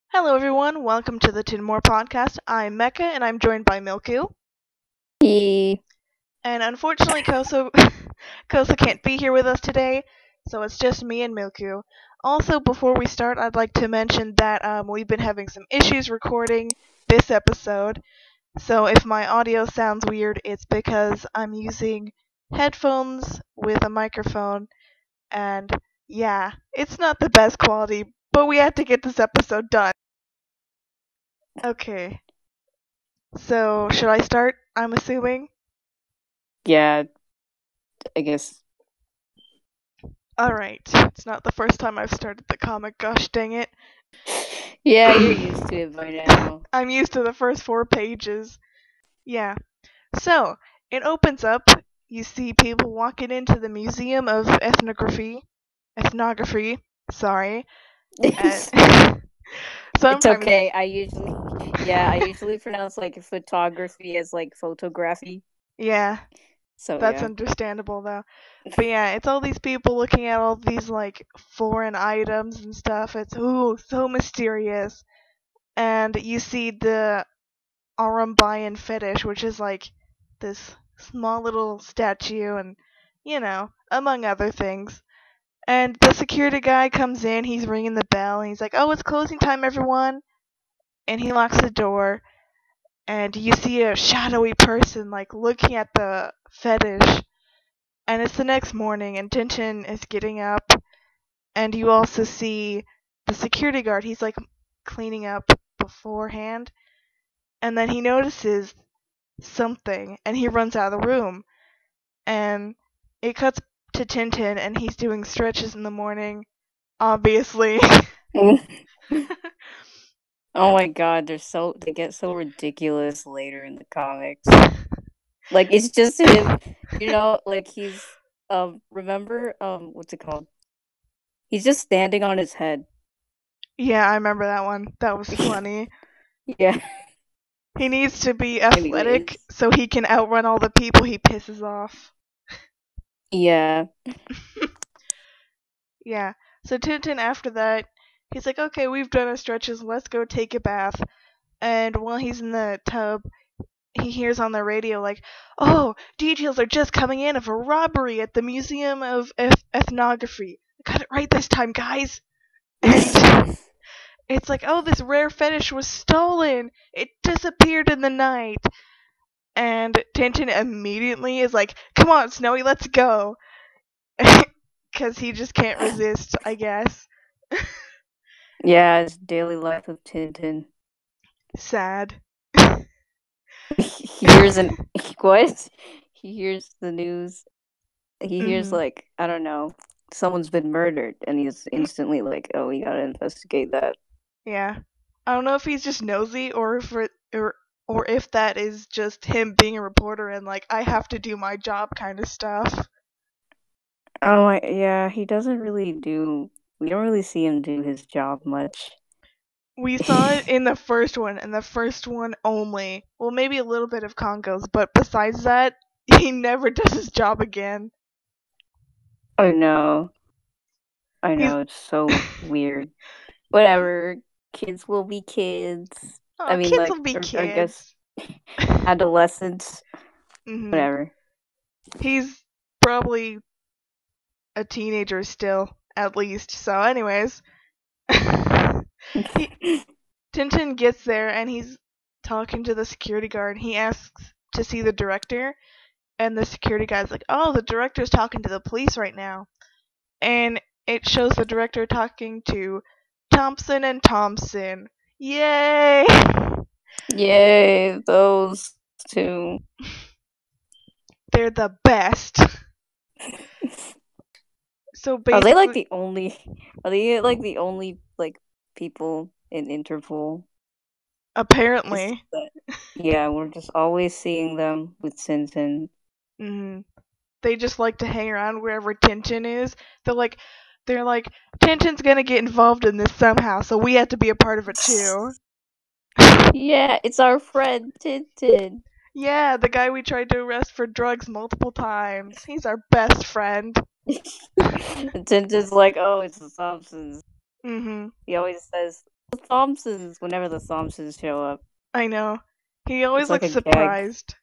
Hello, everyone. Welcome to the Tinmore Podcast. I'm Mecca, and I'm joined by Milku. He, And unfortunately, Kosa can't be here with us today, so it's just me and Milku. Also, before we start, I'd like to mention that we've been having some issues recording this episode. So if my audio sounds weird, it's because I'm using headphones with a microphone, and yeah, it's not the best quality, but we had to get this episode done. Okay. So, should I start? I'm assuming. yeah, I guess. Alright. It's not the first time I've started the comic, gosh dang it. Yeah, you're used to it by now. I'm used to the first 4 pages. Yeah. So, it opens up. You see people walking into the Museum of Ethnography. Sorry. And It's sometimes, okay. I usually pronounce like photography as like photography. yeah, So that's yeah. understandable though. But yeah, it's all these people looking at all these like foreign items and stuff. It's ooh, so mysterious. And you see the Arambayan fetish, which is like this small little statue, and among other things. And the security guy comes in, he's ringing the bell, and he's like, "Oh, it's closing time, everyone!" And he locks the door, and you see a shadowy person like looking at the fetish. And it's the next morning, and Tintin is getting up, and you also see the security guard. He's like cleaning up beforehand, and then he notices something, and he runs out of the room. And it cuts to Tintin, and he's doing stretches in the morning, obviously. Oh my God, they get so ridiculous later in the comics. Like it's just him, like he's remember what's it called? He's just standing on his head. Yeah, I remember that one. That was funny. Yeah. He needs to be athletic Anyways. so he can outrun all the people he pisses off. Yeah. Yeah. So Tintin, after that, he's like, okay, we've done our stretches, let's go take a bath. And while he's in the tub, he hears on the radio, like, oh, details are just coming in of a robbery at the Museum of Ethnography. I got it right this time, guys. And it's like, oh, this rare fetish was stolen. It disappeared in the night. And Tintin immediately is like, come on, Snowy, let's go. Because he just can't resist, I guess. Yeah, it's daily life of Tintin. Sad. He hears an what? He hears the news. He hears hmm like I don't know, someone's been murdered, and he's instantly like, "Oh, we gotta investigate that." Yeah. I don't know if he's just nosy or if that is just him being a reporter and like I have to do my job kind of stuff. Oh my, yeah, he doesn't really do. We don't really see him do his job much. We saw it in the first one and the first one only. Well, maybe a little bit of Congos, but besides that, he never does his job again. Oh no, I He's know it's so weird. Whatever, kids will be kids. I oh, mean, kids like, will be or I guess kids. adolescents. hmm Whatever. He's probably a teenager still, at least. So, anyways, he Tintin gets there and he's talking to the security guard. He asks to see the director, and the security guy's like, "Oh, the director's talking to the police right now." And it shows the director talking to Thompson and Thompson. Yay! Yay, those two. They're the best. So Are they like basically, the only? Are they like the only like people in Interpol? It's apparently, that yeah, we're just always seeing them with Tintin. hmm they just like to hang around wherever Tintin is. They're like, they're like, Tintin's gonna get involved in this somehow, so we have to be a part of it too. Yeah, it's our friend Tintin. Yeah, the guy we tried to arrest for drugs multiple times. He's our best friend. And Tintin's like, oh, it's the Thompsons. hmm He always says The Thompsons, whenever the Thompsons show up. I know. He It's always like looks a gag. surprised.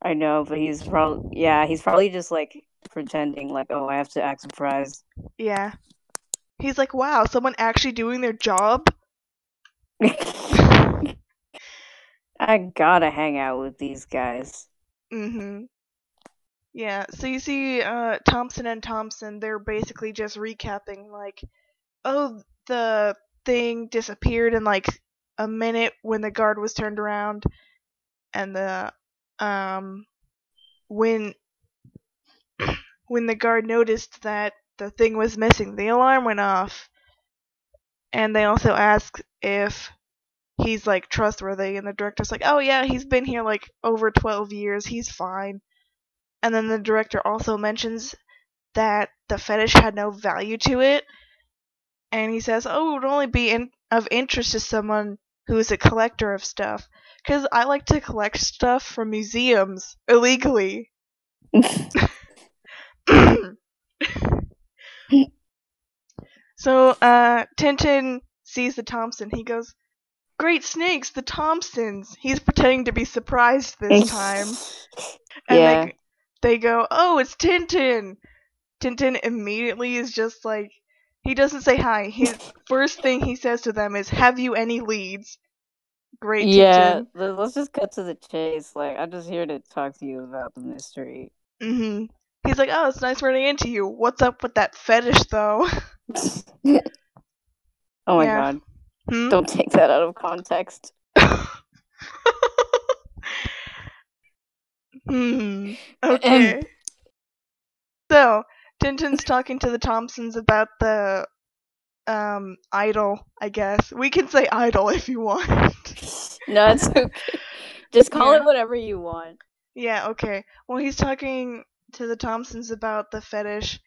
I know, but he's probably just like pretending like, oh, I have to act surprised. Yeah. He's like, wow, someone actually doing their job? I gotta hang out with these guys. Mm-hmm. Yeah, so you see Thompson and Thompson, they're basically just recapping, like, oh, the thing disappeared in like a minute when the guard was turned around, and um when when the guard noticed that the thing was missing, the alarm went off, and they also ask if he's like trustworthy, and the director's like, oh yeah, he's been here like over 12 years, he's fine. And then the director also mentions that the fetish had no value to it, and he says, oh, it would only be of interest to someone who is a collector of stuff, because I like to collect stuff from museums illegally. So Tintin sees the Thompson. He goes, great snakes, the Thompsons. He's pretending to be surprised this time. And Yeah. they go, oh, it's Tintin. Tintin immediately is just like, he doesn't say hi. His first thing he says to them is, have you any leads? Great, Yeah, Tintin. let's just cut to the chase. Like, I'm just here to talk to you about the mystery. Mm-hmm. He's like, oh, it's nice running into you. What's up with that fetish, though? Oh my Yeah. god. Hmm? Don't take that out of context. Okay. So, Tintin's talking to the Thompsons about the idol, I guess. We can say idol if you want. No, it's okay. Just call Yeah. it whatever you want. Yeah, okay. Well, he's talking to the Thompsons about the fetish,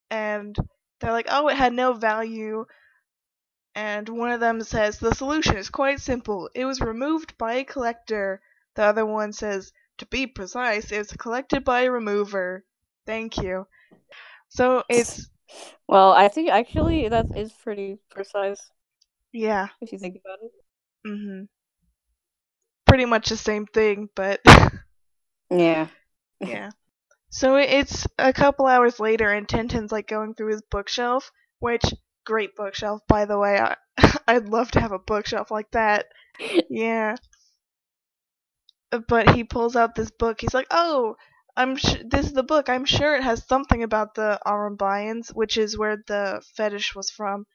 and they're like, oh, it had no value. And one of them says, the solution is quite simple. It was removed by a collector. The other one says, to be precise, it was collected by a remover. Thank you. So it's, Well, I think actually that is pretty precise yeah. if you think about it. Mhm. Pretty much the same thing, but Yeah. yeah. So it's a couple hours later, and Tintin's like going through his bookshelf, which great bookshelf, by the way. I'd love to have a bookshelf like that. Yeah. But he pulls out this book. He's like, "Oh, this is the book. I'm sure it has something about the Arambayans, which is where the fetish was from."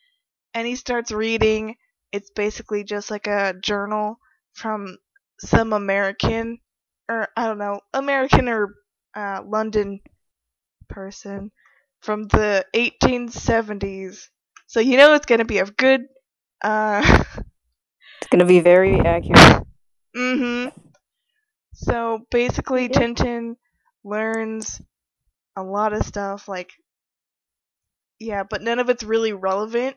And he starts reading. It's basically just like a journal from some American, or I don't know, American or London person from the 1870s. So you know it's gonna be a good. It's gonna be very accurate. Mhm. So basically, Yep. Tintin learns a lot of stuff, like, yeah, but none of it's really relevant.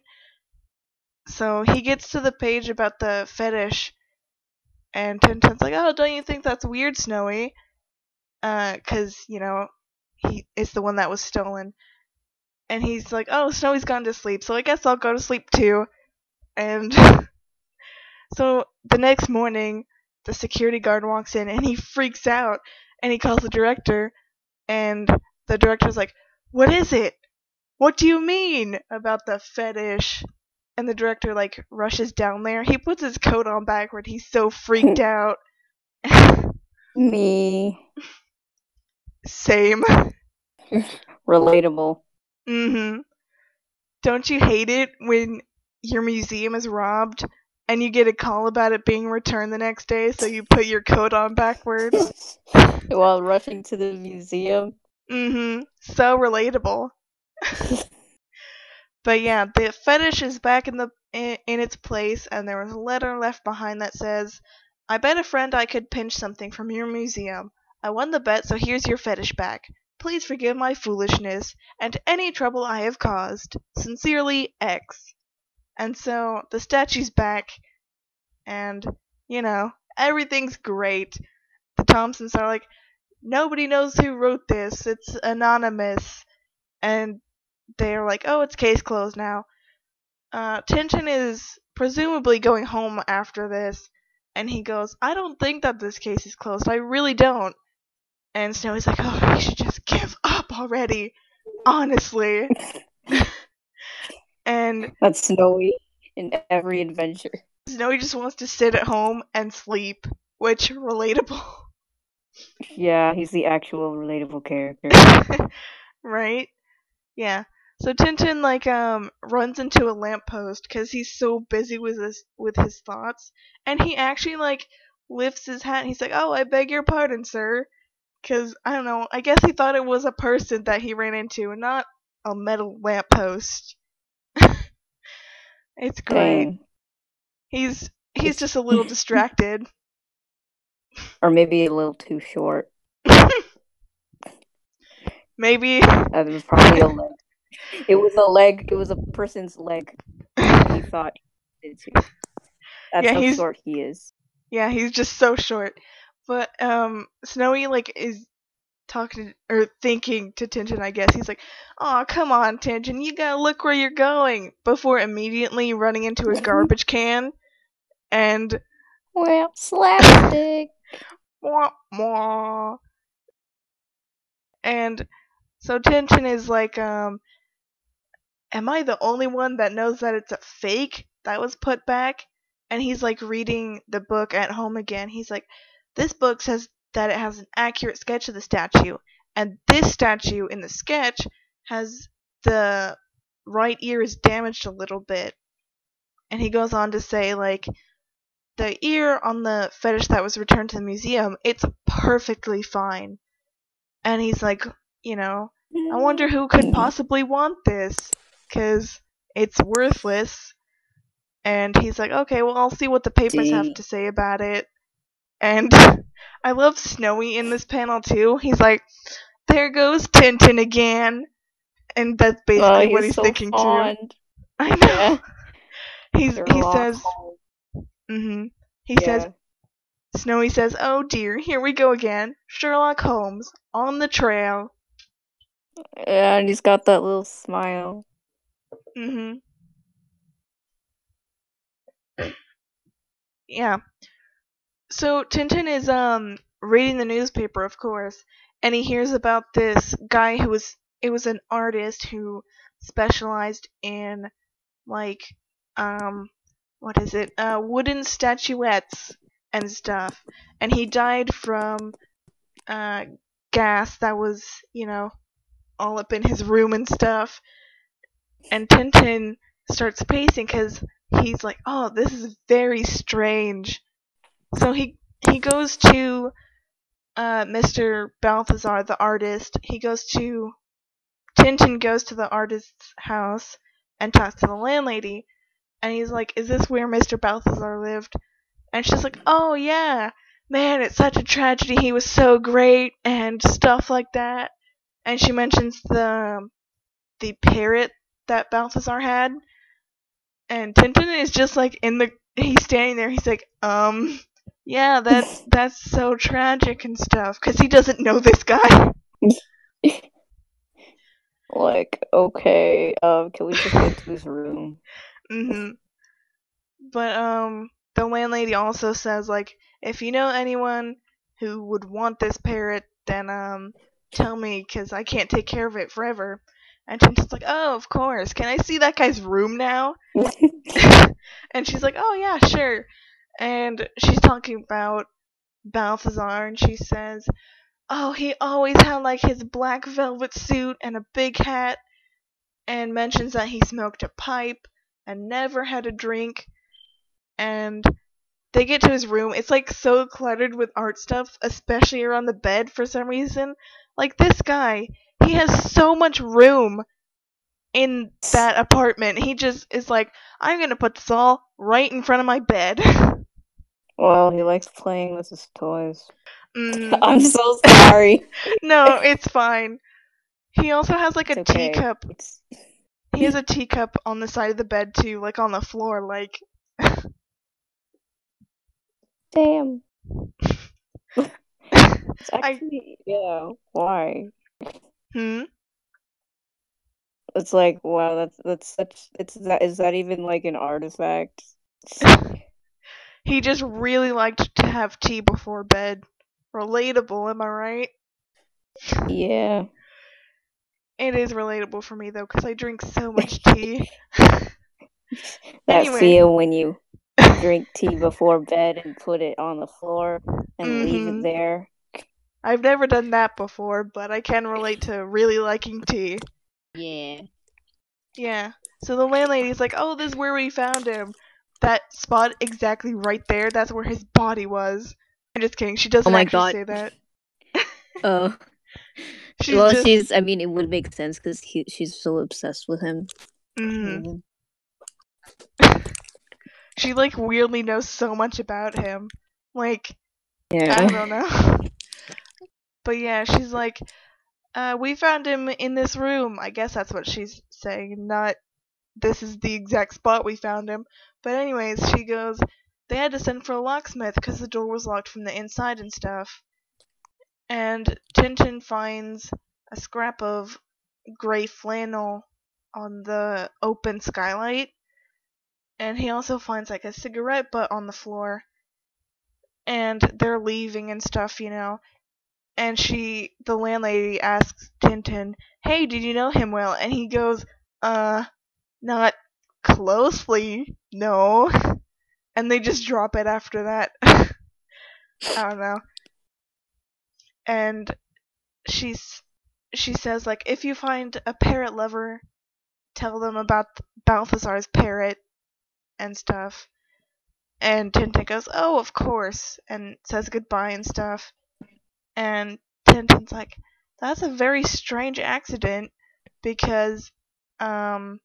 So he gets to the page about the fetish, and Tintin's like, "Oh, don't you think that's weird, Snowy?" 'Cause you know, it's the one that was stolen. And he's like, "Oh, Snowy's gone to sleep, so I guess I'll go to sleep too." And so the next morning, the security guard walks in, and he freaks out, and he calls the director, and the director's like, "What is it? What do you mean about the fetish?" And the director like rushes down there. He puts his coat on backward. He's so freaked out. Me. Same. Relatable. Mhm. Don't you hate it when your museum is robbed and you get a call about it being returned the next day, so you put your coat on backwards? While rushing to the museum. Mhm. So relatable. But yeah, the fetish is back in its place, and there was a letter left behind that says, "I bet a friend I could pinch something from your museum. I won the bet, so here's your fetish back. Please forgive my foolishness and any trouble I have caused. Sincerely, X." And so the statue's back, and you know, everything's great. The Thompsons are like, nobody knows who wrote this. It's anonymous, and they're like, oh, it's case closed now. Tintin is presumably going home after this, and he goes, I don't think that this case is closed. I really don't. And Snowy's like, oh, you should just give up already. Honestly. And That's Snowy in every adventure. Snowy just wants to sit at home and sleep, which relatable. Yeah, he's the actual relatable character. Right? Yeah. So Tintin runs into a lamppost because he's so busy with his thoughts, and he actually lifts his hat and he's like, "Oh, I beg your pardon, sir," because I don't know. I guess he thought it was a person that he ran into and not a metal lamppost. It's great. Dang. He's just a little distracted. Or maybe a little too short. Maybe. That was probably a leg. It was a leg. It was a person's leg that he thought into. That's Yeah, how short he is. Yeah, he's just so short. But Snowy is talking or thinking to Tintin, I guess. He's like, "Aw, come on, Tintin, you gotta look where you're going," before immediately running into a garbage can and Well, slapstick. mwah, mwah. And so Tintin is like, am I the only one that knows that it's a fake that was put back? And he's reading the book at home again. He's like, this book says that it has an accurate sketch of the statue, and this statue in the sketch has the right ear is damaged a little bit. And he goes on to say, the ear on the fetish that was returned to the museum, it's perfectly fine. And he's like, I wonder who could possibly want this, because it's worthless. And he's like, okay, well, I'll see what the papers have to say about it. And I love Snowy in this panel, too. He's like, there goes Tintin again. And that's basically what he's so thinking, fond. too. I know. Yeah. He says, He says, Snowy says, oh dear, here we go again. Sherlock Holmes, on the trail. Yeah, and he's got that little smile. Yeah. So Tintin is reading the newspaper, of course, and he hears about this guy who was an artist who specialized in what is it? Wooden statuettes and stuff. And he died from gas that was, all up in his room and stuff. And Tintin starts pacing because he's like, oh, this is very strange. So he goes to Mr. Balthazar, the artist. Tintin goes to the artist's house and talks to the landlady. And he's like, is this where Mr. Balthazar lived? And she's like, oh yeah, man, it's such a tragedy. He was so great and stuff like that. And she mentions the parrot that Balthazar had. And Tintin is just he's standing there. He's like, yeah, that's so tragic and stuff, because he doesn't know this guy. Okay, can we just get to this room? But the landlady also says, if you know anyone who would want this parrot, then tell me, because I can't take care of it forever. And Tintin's like, oh, of course. Can I see that guy's room now? And she's like, oh yeah, sure. And she's talking about Balthazar, and she says, oh, he always had his black velvet suit and a big hat, and mentions that he smoked a pipe and never had a drink. And they get to his room. It's so cluttered with art stuff, especially around the bed for some reason. This guy, he has so much room in that apartment. He just is like, I'm gonna put this all right in front of my bed. Well, he likes playing with his toys. I'm so sorry. No, it's fine. He also has a okay. teacup. He has a teacup on the side of the bed too, on the floor, Damn. It's actually, yeah, why? It's like, wow, that's such, is that even an artifact? He just really liked to have tea before bed. Relatable, am I right? Yeah. It is relatable for me though, because I drink so much tea. That Anyway. feel when you drink tea before bed and put it on the floor and leave it Mhm. there. I've never done that before, but I can relate to really liking tea. Yeah. Yeah. So the landlady's like, "Oh, this is where we found him. That spot exactly right there, that's where his body was." I'm just kidding. She Oh doesn't my actually god. say that. Oh. She's Well, just I mean, it would make sense because she's so obsessed with him. mhm. She like weirdly knows so much about him. Like, I Yeah. don't know. But yeah, she's like, we found him in this room. I guess that's what she's saying, not this is the exact spot we found him. But anyways, she goes, they had to send for a locksmith because the door was locked from the inside and stuff. And Tintin finds a scrap of gray flannel on the open skylight. And he also finds like a cigarette butt on the floor. And they're leaving and stuff, you know. And the landlady asks Tintin, "Hey, did you know him well?" And he goes, not closely, no." And they just drop it after that. I don't know. And she's she says like, "If you find a parrot lover, tell them about Balthazar's parrot and stuff." And Tintin goes, "Oh, of course," and says goodbye and stuff. And Tintin's like, "That's a very strange accident because um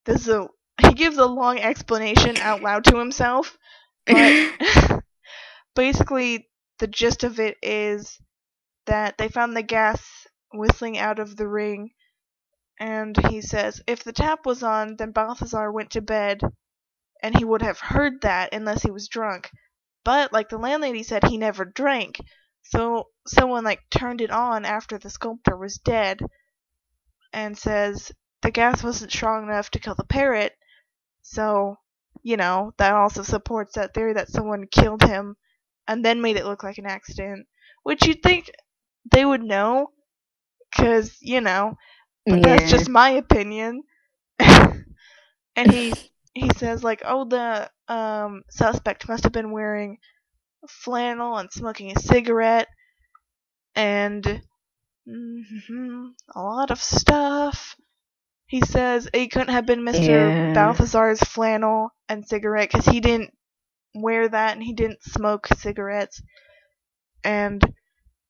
this is a." He gives a long explanation out loud to himself, but basically the gist of it is that they found the gas whistling out of the ring, and he says if the tap was on, then Balthazar went to bed, and he would have heard that unless he was drunk. But like the landlady said, he never drank, so someone like turned it on after the sculptor was dead, and says the gas wasn't strong enough to kill the parrot, so that also supports that theory that someone killed him and then made it look like an accident, which you'd think they would know, because, but that's Yeah. just my opinion. And he says, like, oh, the suspect must have been wearing flannel and smoking a cigarette and a lot of stuff. He says it couldn't have been Mr. Yeah. Balthazar's flannel and cigarette because he didn't wear that and he didn't smoke cigarettes. And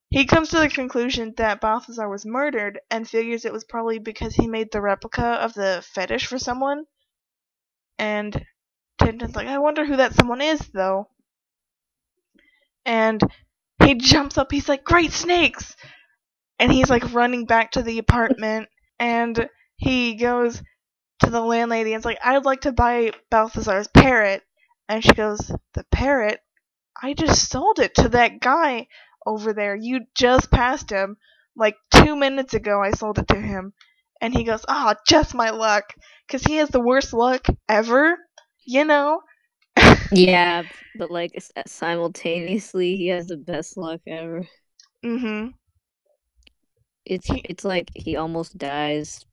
he comes to the conclusion that Balthazar was murdered and figures it was probably because he made the replica of the fetish for someone. And Tintin's like, I wonder who that someone is, though. And he jumps up, he's like, great snakes! And he's like running back to the apartment, and he goes to the landlady and is like, I'd like to buy Balthazar's parrot. And she goes, the parrot? I just sold it to that guy over there. You just passed him. Like 2 minutes ago, I sold it to him. And he goes, ah, just my luck. Because he has the worst luck ever, you know? Yeah, but like simultaneously, he has the best luck ever. Mm-hmm. He, It's like he almost dies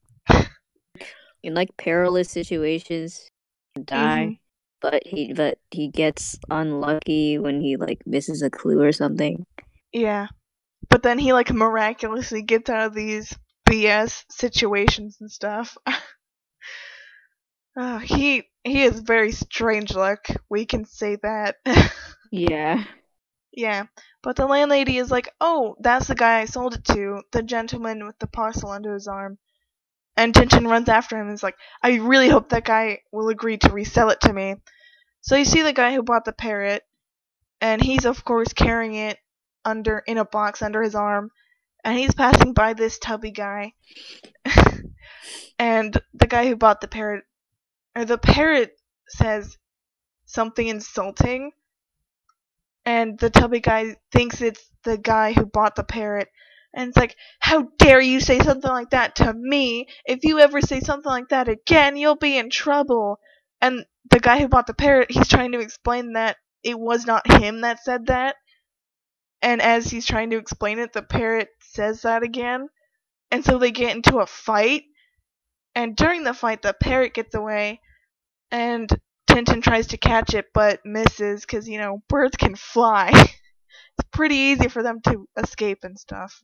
in like perilous situations, he mm-hmm. die, but he gets unlucky when he like misses a clue or something. Yeah. But then he, like, miraculously gets out of these BS situations and stuff. He has very strange luck. We can say that. Yeah. Yeah, but the landlady is like, oh, that's the guy I sold it to, the gentleman with the parcel under his arm. And Tintin runs after him and is like, I really hope that guy will agree to resell it to me. So you see the guy who bought the parrot, and he's of course carrying it in a box under his arm, and he's passing by this tubby guy. And the guy who bought the parrot says something insulting, and the tubby guy thinks it's the guy who bought the parrot. And it's like, how dare you say something like that to me? If you ever say something like that again, you'll be in trouble. And the guy who bought the parrot, he's trying to explain that it was not him that said that. And as he's trying to explain it, the parrot says that again. And so they get into a fight. And during the fight, the parrot gets away. And Tintin tries to catch it, but misses because, birds can fly. It's pretty easy for them to escape and stuff.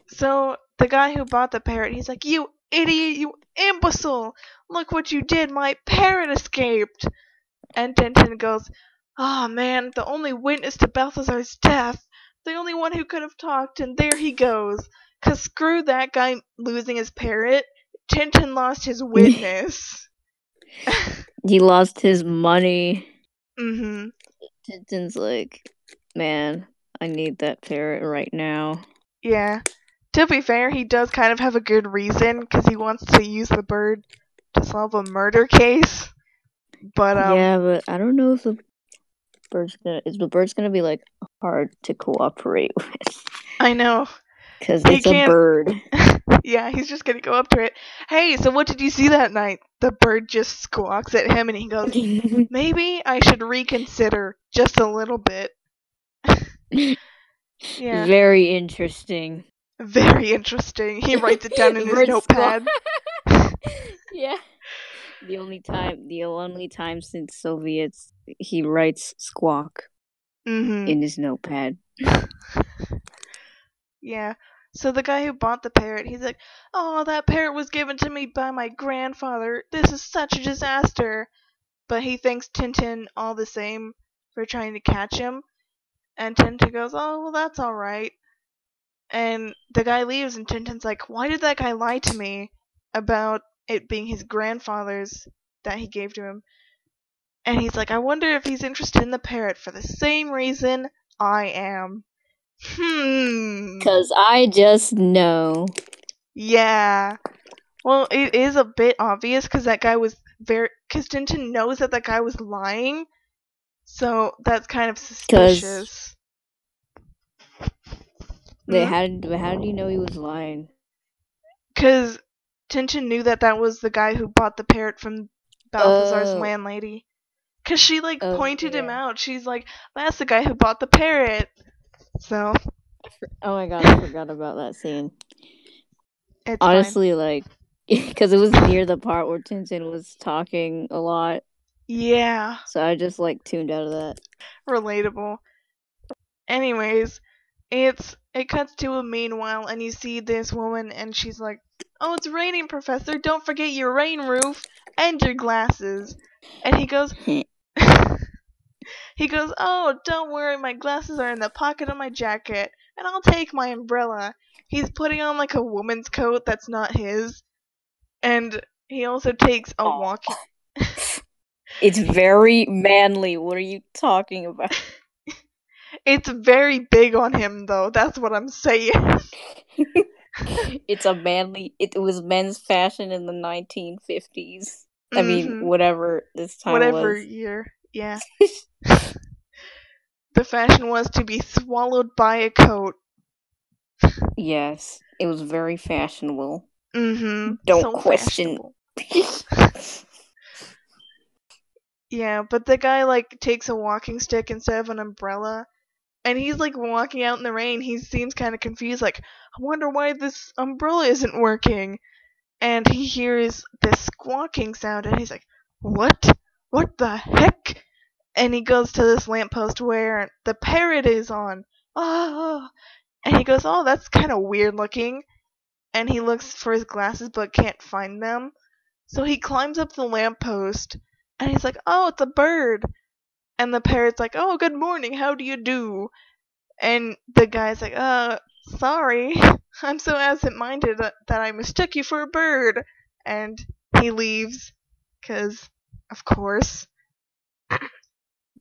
So the guy who bought the parrot, he's like, "You idiot, you imbecile! Look what you did, my parrot escaped!" And Tintin goes, "Ah, man, the only witness to Balthazar's death, the only one who could have talked, and there he goes. 'Cause screw that guy losing his parrot, Tintin lost his witness." He lost his money. Mm-hmm. Tintin's like, man, I need that parrot right now. Yeah. To be fair, he does kind of have a good reason, because he wants to use the bird to solve a murder case. But yeah, but I don't know if the bird's gonna be like hard to cooperate with. I know. Because it's a bird. Yeah, he's just gonna go up to it. "Hey, so what did you see that night?" The bird just squawks at him and he goes, "Maybe I should reconsider just a little bit." Yeah. Very interesting. Very interesting. He writes it down in his notepad. Yeah. The only time since Soviets he writes squawk in his notepad. Yeah. So the guy who bought the parrot, he's like, "Oh, that parrot was given to me by my grandfather. This is such a disaster." But he thanks Tintin all the same for trying to catch him. And Tintin goes, "Oh, well, that's alright." And the guy leaves, and Tintin's like, "Why did that guy lie to me about it being his grandfather's that he gave to him?" And he's like, "I wonder if he's interested in the parrot for the same reason I am." 'Cause I just know. Yeah. Well, it is a bit obvious because because Tintin knows that guy was lying, so that's kind of suspicious. How did he know he was lying? Because Tintin knew that was the guy who bought the parrot from Balthazar's landlady. Because she pointed him out. She's like, "That's the guy who bought the parrot." So. Oh my god, I forgot about that scene. It's honestly fine. Because it was near the part where Tintin was talking a lot. Yeah. So I just tuned out of that. Relatable. Anyways, it cuts to a meanwhile, and you see this woman, and she's like, "Oh, it's raining, Professor. Don't forget your rain roof and your glasses." And he goes, "Oh, don't worry, my glasses are in the pocket of my jacket, and I'll take my umbrella." He's putting on a woman's coat that's not his, and he also takes a walking. It's very manly. What are you talking about? It's very big on him, though. That's what I'm saying. It's a manly. It was men's fashion in the 1950s. I mean, whatever this time whatever was. year, yeah. The fashion was to be swallowed by a coat. Yes, it was very fashionable. Don't so question. Yeah, but the guy takes a walking stick instead of an umbrella, and he's walking out in the rain. He seems kind of confused, I wonder why this umbrella isn't working. And he hears this squawking sound, and he's like, "What? What the heck?" And he goes to this lamppost where the parrot is on. Oh, and he goes, "Oh, that's kind of weird looking." And he looks for his glasses but can't find them. So he climbs up the lamppost, and he's like, "Oh, it's a bird." And the parrot's like, "Oh, good morning, how do you do?" And the guy's like, "Sorry, I'm so absent-minded that I mistook you for a bird." And he leaves, 'cause, of course.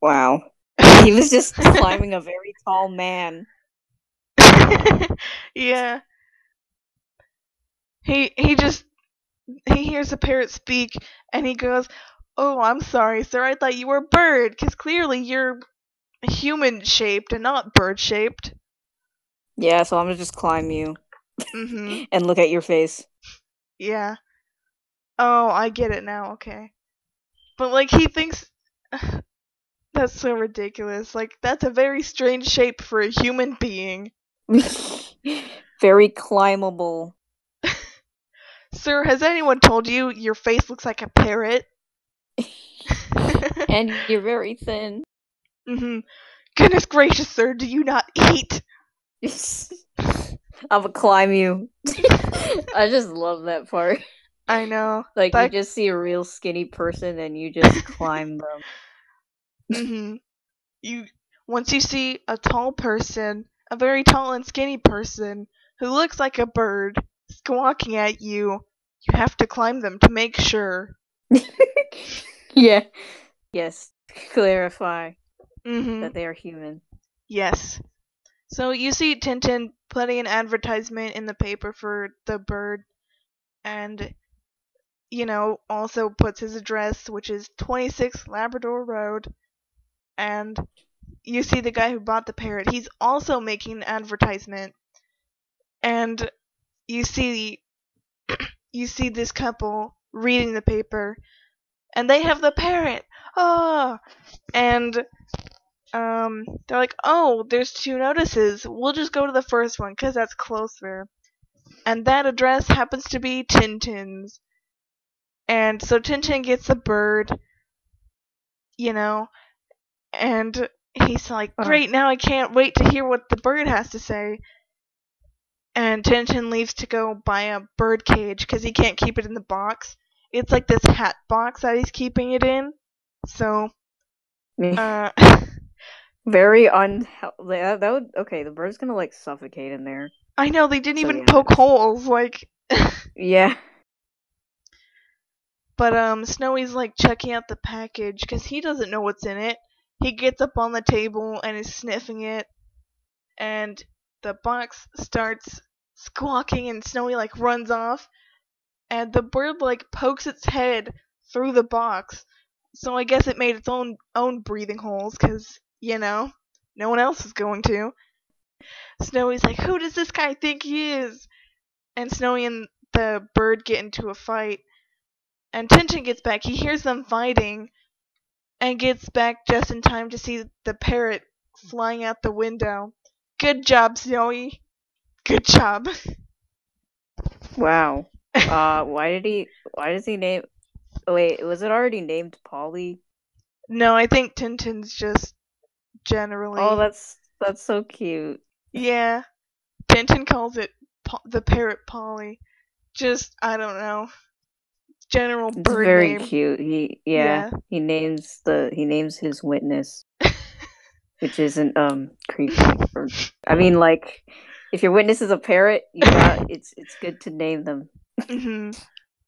Wow. He was just climbing a very tall man. Yeah. He hears the parrot speak, and he goes, "Oh, I'm sorry, sir. I thought you were a bird, 'cause clearly you're human-shaped and not bird-shaped." Yeah, so I'm gonna just climb you. Mm-hmm. And look at your face. Yeah. Oh, I get it now. Okay. But like he thinks that's so ridiculous. Like that's a very strange shape for a human being. Very climbable. Sir, has anyone told you your face looks like a parrot? And you're very thin. Mm-hmm. Goodness gracious, sir, do you not eat? I'm gonna climb you. I just love that part. I know. Like you That just see a real skinny person and you just climb them. mm-hmm. You once you see a tall person, a very tall and skinny person who looks like a bird squawking at you, you have to climb them to make sure. Yeah. Yes. Clarify Mm-hmm. that they are human. Yes. So you see Tintin putting an advertisement in the paper for the bird, and also puts his address, which is 26 Labrador Road, and you see the guy who bought the parrot. He's also making an advertisement, and you see this couple reading the paper, and they have the parrot. Oh, and they're like, oh, there's 2 notices. We'll just go to the first one because that's closer. And that address happens to be Tintin's. And so Tintin gets the bird, and he's like, great, now I can't wait to hear what the bird has to say. And Tintin leaves to go buy a bird cage because he can't keep it in the box. It's like this hat box that he's keeping it in. So, very that would okay. The bird's gonna like suffocate in there. I know they didn't even poke holes. Like, yeah. But Snowy's like checking out the package because he doesn't know what's in it. He gets up on the table and is sniffing it, and the box starts squawking, and Snowy like runs off, and the bird like pokes its head through the box. So I guess it made its own breathing holes because no one else is going to. Snowy's like, who does this guy think he is? And Snowy and the bird get into a fight. And Tintin gets back. He hears them fighting and gets back just in time to see the parrot flying out the window. Good job, Snowy. Good job. Wow. Why does he name... Wait, was it already named Polly? No, I think Tintin's just generally... Oh, that's so cute. Yeah. Tintin calls it the parrot Polly. Just, I don't know. General bird it's very name. Cute. He names his witness, which isn't creepy. I mean, like, if your witness is a parrot, it's good to name them. Mm-hmm.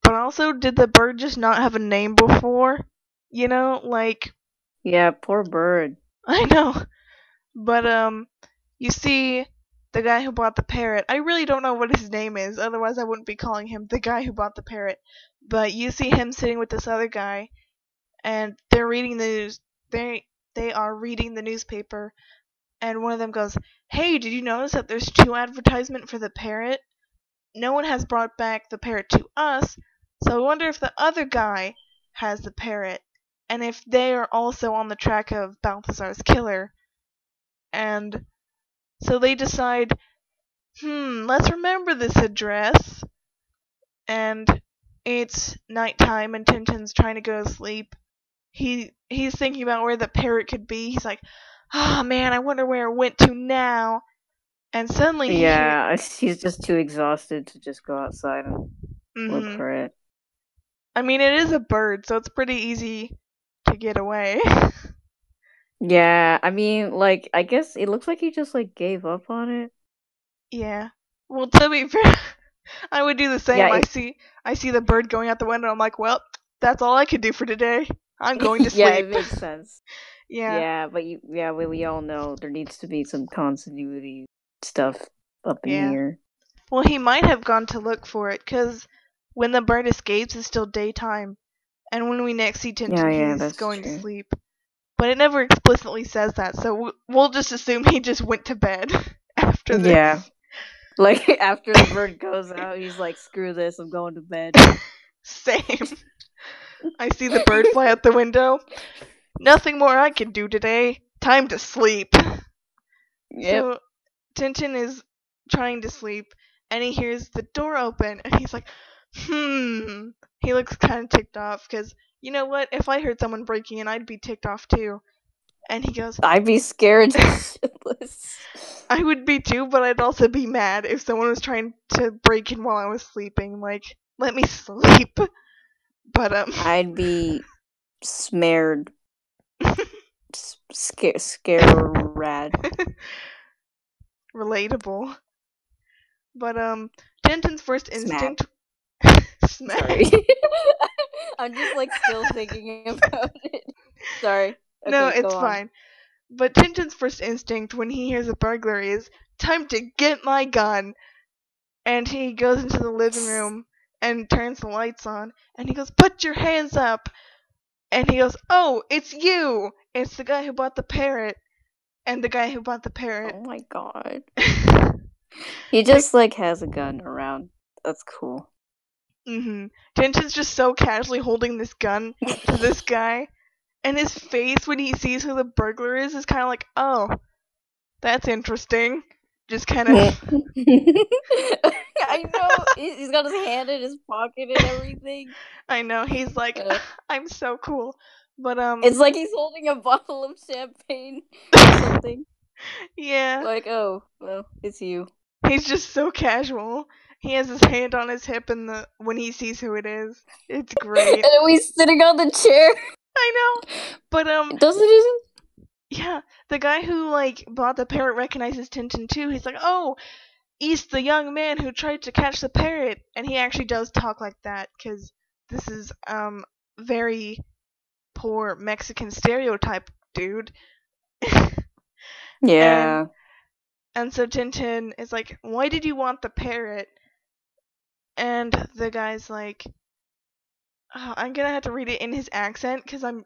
But also, did the bird just not have a name before? Like. Yeah, poor bird. I know, but you see the guy who bought the parrot. I really don't know what his name is, otherwise I wouldn't be calling him the guy who bought the parrot. But you see him sitting with this other guy, and they're reading the news. They are reading the newspaper, and one of them goes, "Hey, did you notice that there's 2 advertisements for the parrot? No one has brought back the parrot to us, so I wonder if the other guy has the parrot, and if they are also on the track of Balthazar's killer." And so they decide, let's remember this address. And it's nighttime, and Tintin's trying to go to sleep. He's thinking about where the parrot could be. He's like, oh man, I wonder where it went to now. And suddenly he's just too exhausted to just go outside and look for it. I mean, it is a bird, so it's pretty easy to get away. Yeah, I mean, like, I guess it looks like he just, like, gave up on it. Yeah. Well, to be fair, I would do the same. Yeah, I see the bird going out the window. I'm like, well, that's all I could do for today. I'm going to sleep. Yeah, it makes sense. Yeah. Yeah, but we all know there needs to be some continuity stuff up in here. Well, he might have gone to look for it, because when the bird escapes, it's still daytime. And when we next see Tintin, he's going to sleep. But it never explicitly says that, so we'll just assume he just went to bed after this. Yeah. Like, after the bird goes out, he's like, screw this, I'm going to bed. Same. I see the bird fly out the window. Nothing more I can do today. Time to sleep. Yep. So Tintin is trying to sleep, and he hears the door open, and he's like, He looks kind of ticked off, because, you know what? If I heard someone breaking in, I'd be ticked off too. And he goes, I'd be scared shitless. I would be too, but I'd also be mad if someone was trying to break in while I was sleeping. Like, let me sleep. But, I'd be scared. Scare-rad. Relatable. But, Tintin's first instinct... Smack. Sorry. I'm just, like, still thinking about it. Sorry. Okay, No, it's go on. fine. But Tintin's first instinct when he hears a burglar is, time to get my gun. And he goes into the living room and turns the lights on. And he goes, put your hands up. And he goes, oh, it's you. It's the guy who bought the parrot. And the guy who bought the parrot. Oh my god. He just, like, has a gun around. That's cool. Tintin's just so casually holding this gun to this guy. And his face when he sees who the burglar is kind of like, oh, that's interesting. Just kind of... I know. He's got his hand in his pocket and everything. I know. He's like, I'm so cool. But, it's like he's holding a bottle of champagne or something. Yeah. Like, oh, well, it's you. He's just so casual. He has his hand on his hip when he sees who it is. It's great. And he's sitting on the chair. I know. But, doesn't it? Yeah, the guy who, like, bought the parrot recognizes Tintin too. He's like, oh, he's the young man who tried to catch the parrot. And he actually does talk like that, because this is, very poor Mexican stereotype, dude. Yeah. And so Tintin is like, why did you want the parrot? And the guy's like, I'm gonna have to read it in his accent, because I'm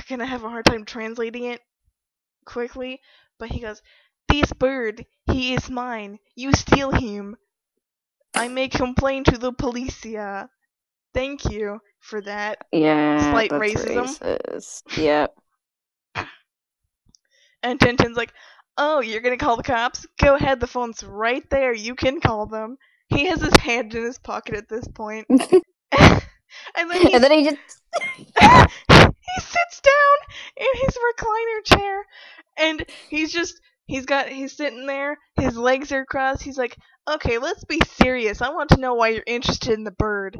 gonna have a hard time translating it quickly. But he goes, this bird, he is mine. You steal him. I may complain to the policia. Thank you for that. Yeah, Slight that's racism. Racist. Yep. And Tintin's like, oh, you're gonna call the cops? Go ahead, the phone's right there. You can call them. He has his hand in his pocket at this point. And then he just... he sits down in his recliner chair. And he's sitting there. His legs are crossed. He's like, okay, let's be serious. I want to know why you're interested in the bird.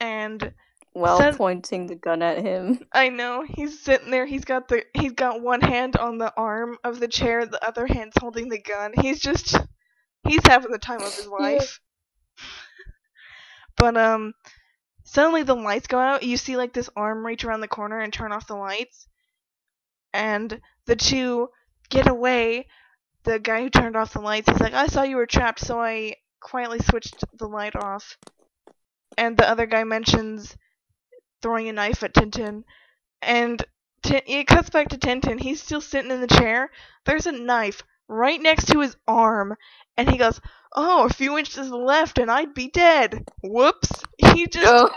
And... pointing the gun at him. I know. He's sitting there. He's got one hand on the arm of the chair. The other hand's holding the gun. He's having the time of his life. But, suddenly the lights go out. You see, like, this arm reach around the corner and turn off the lights. And the two get away. The guy who turned off the lights, he's like, I saw you were trapped, so I quietly switched the light off. And the other guy mentions throwing a knife at Tintin. And it cuts back to Tintin. He's still sitting in the chair. There's a knife right next to his arm. And he goes, oh, a few inches to the left and I'd be dead. Whoops. He just...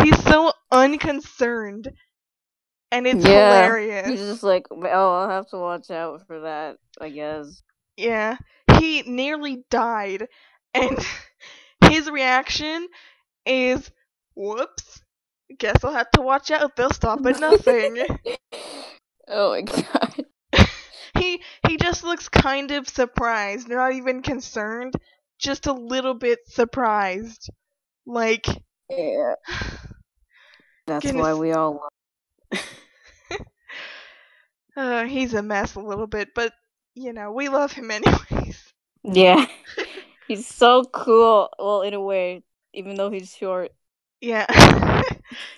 he's so unconcerned. And it's hilarious. He's just like, oh, I'll have to watch out for that, I guess. Yeah. He nearly died. And his reaction is, whoops. Guess I'll have to watch out. They'll stop at nothing. Oh my god. He just looks kind of surprised. Not even concerned. Just a little bit surprised. Like... Yeah. That's why we all love... he's a mess a little bit, but, you know, we love him anyways. Yeah. He's so cool. Well, in a way. Even though he's short. Yeah.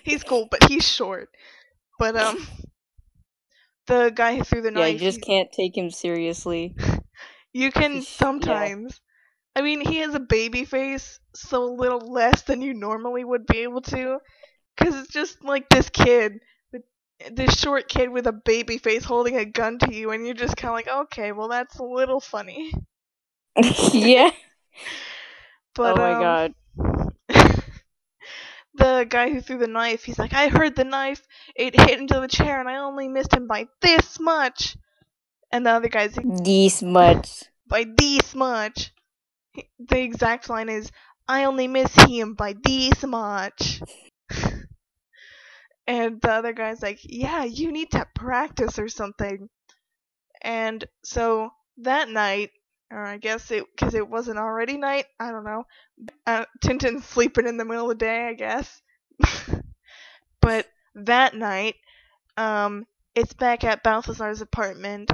He's cool, but he's short. But, the guy who threw the knife... Yeah, you just can't take him seriously. You can sometimes. Yeah. I mean, he has a baby face, so a little less than you normally would be able to. Because it's just like this kid, this short kid with a baby face holding a gun to you, and you're just kind of like, okay, well, that's a little funny. Yeah. But, oh my god. the guy who threw the knife, he's like, I heard the knife, it hit into the chair, and I only missed him by this much. And the other guy's like, This much. by this much. The exact line is, I only miss him by this much. And the other guy's like, yeah, you need to practice or something. And so that night, or I guess because it wasn't already night, I don't know. Tintin's sleeping in the middle of the day, I guess. But that night, it's back at Balthazar's apartment,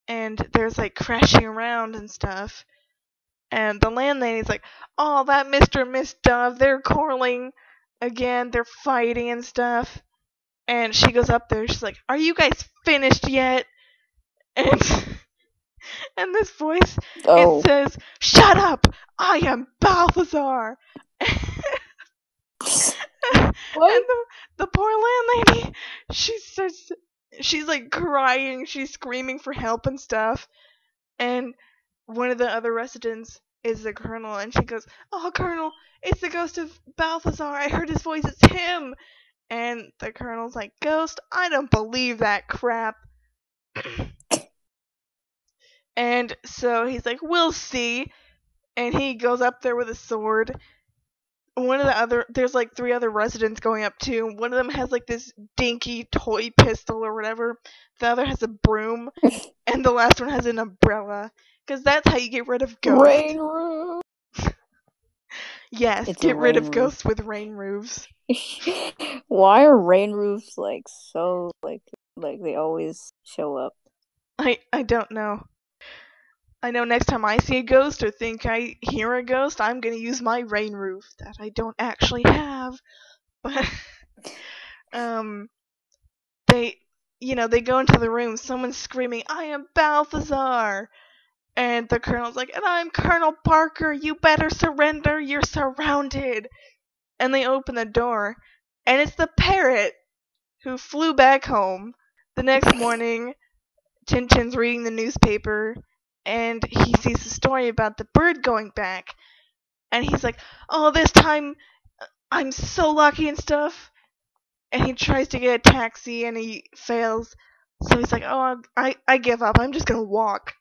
and there's like crashing around and stuff. And the landlady's like, oh, that Mr. and Miss Dove, they're quarreling again, they're fighting and stuff. And she goes up there, she's like, are you guys finished yet? And and this voice, it says, shut up, I am Balthazar. What? And the poor landlady, she's like crying, she's screaming for help and stuff. And one of the other residents is the colonel, and she goes, oh, Colonel, it's the ghost of Balthazar, I heard his voice, it's him. And the colonel's like, ghost? I don't believe that crap. And so he's like, we'll see. And he goes up there with a sword. There's like 3 other residents going up too. One of them has like this dinky toy pistol or whatever. The other has a broom. And the last one has an umbrella. Because that's how you get rid of ghosts. Rain roof. Yes, get rid of ghosts with rain roofs. Why are rain roofs like so like they always show up? I don't know. I know next time I see a ghost or think I hear a ghost, I'm gonna use my rain roof that I don't actually have. But they go into the room, someone's screaming, I am Balthazar. And the colonel's like, and I'm Colonel Parker, you better surrender, you're surrounded. And they open the door, and it's the parrot who flew back home. The next morning, Tintin's reading the newspaper, and he sees a story about the bird going back. And he's like, oh, this time I'm so lucky and stuff. And he tries to get a taxi, and he fails. So he's like, oh, I give up, I'm just gonna walk.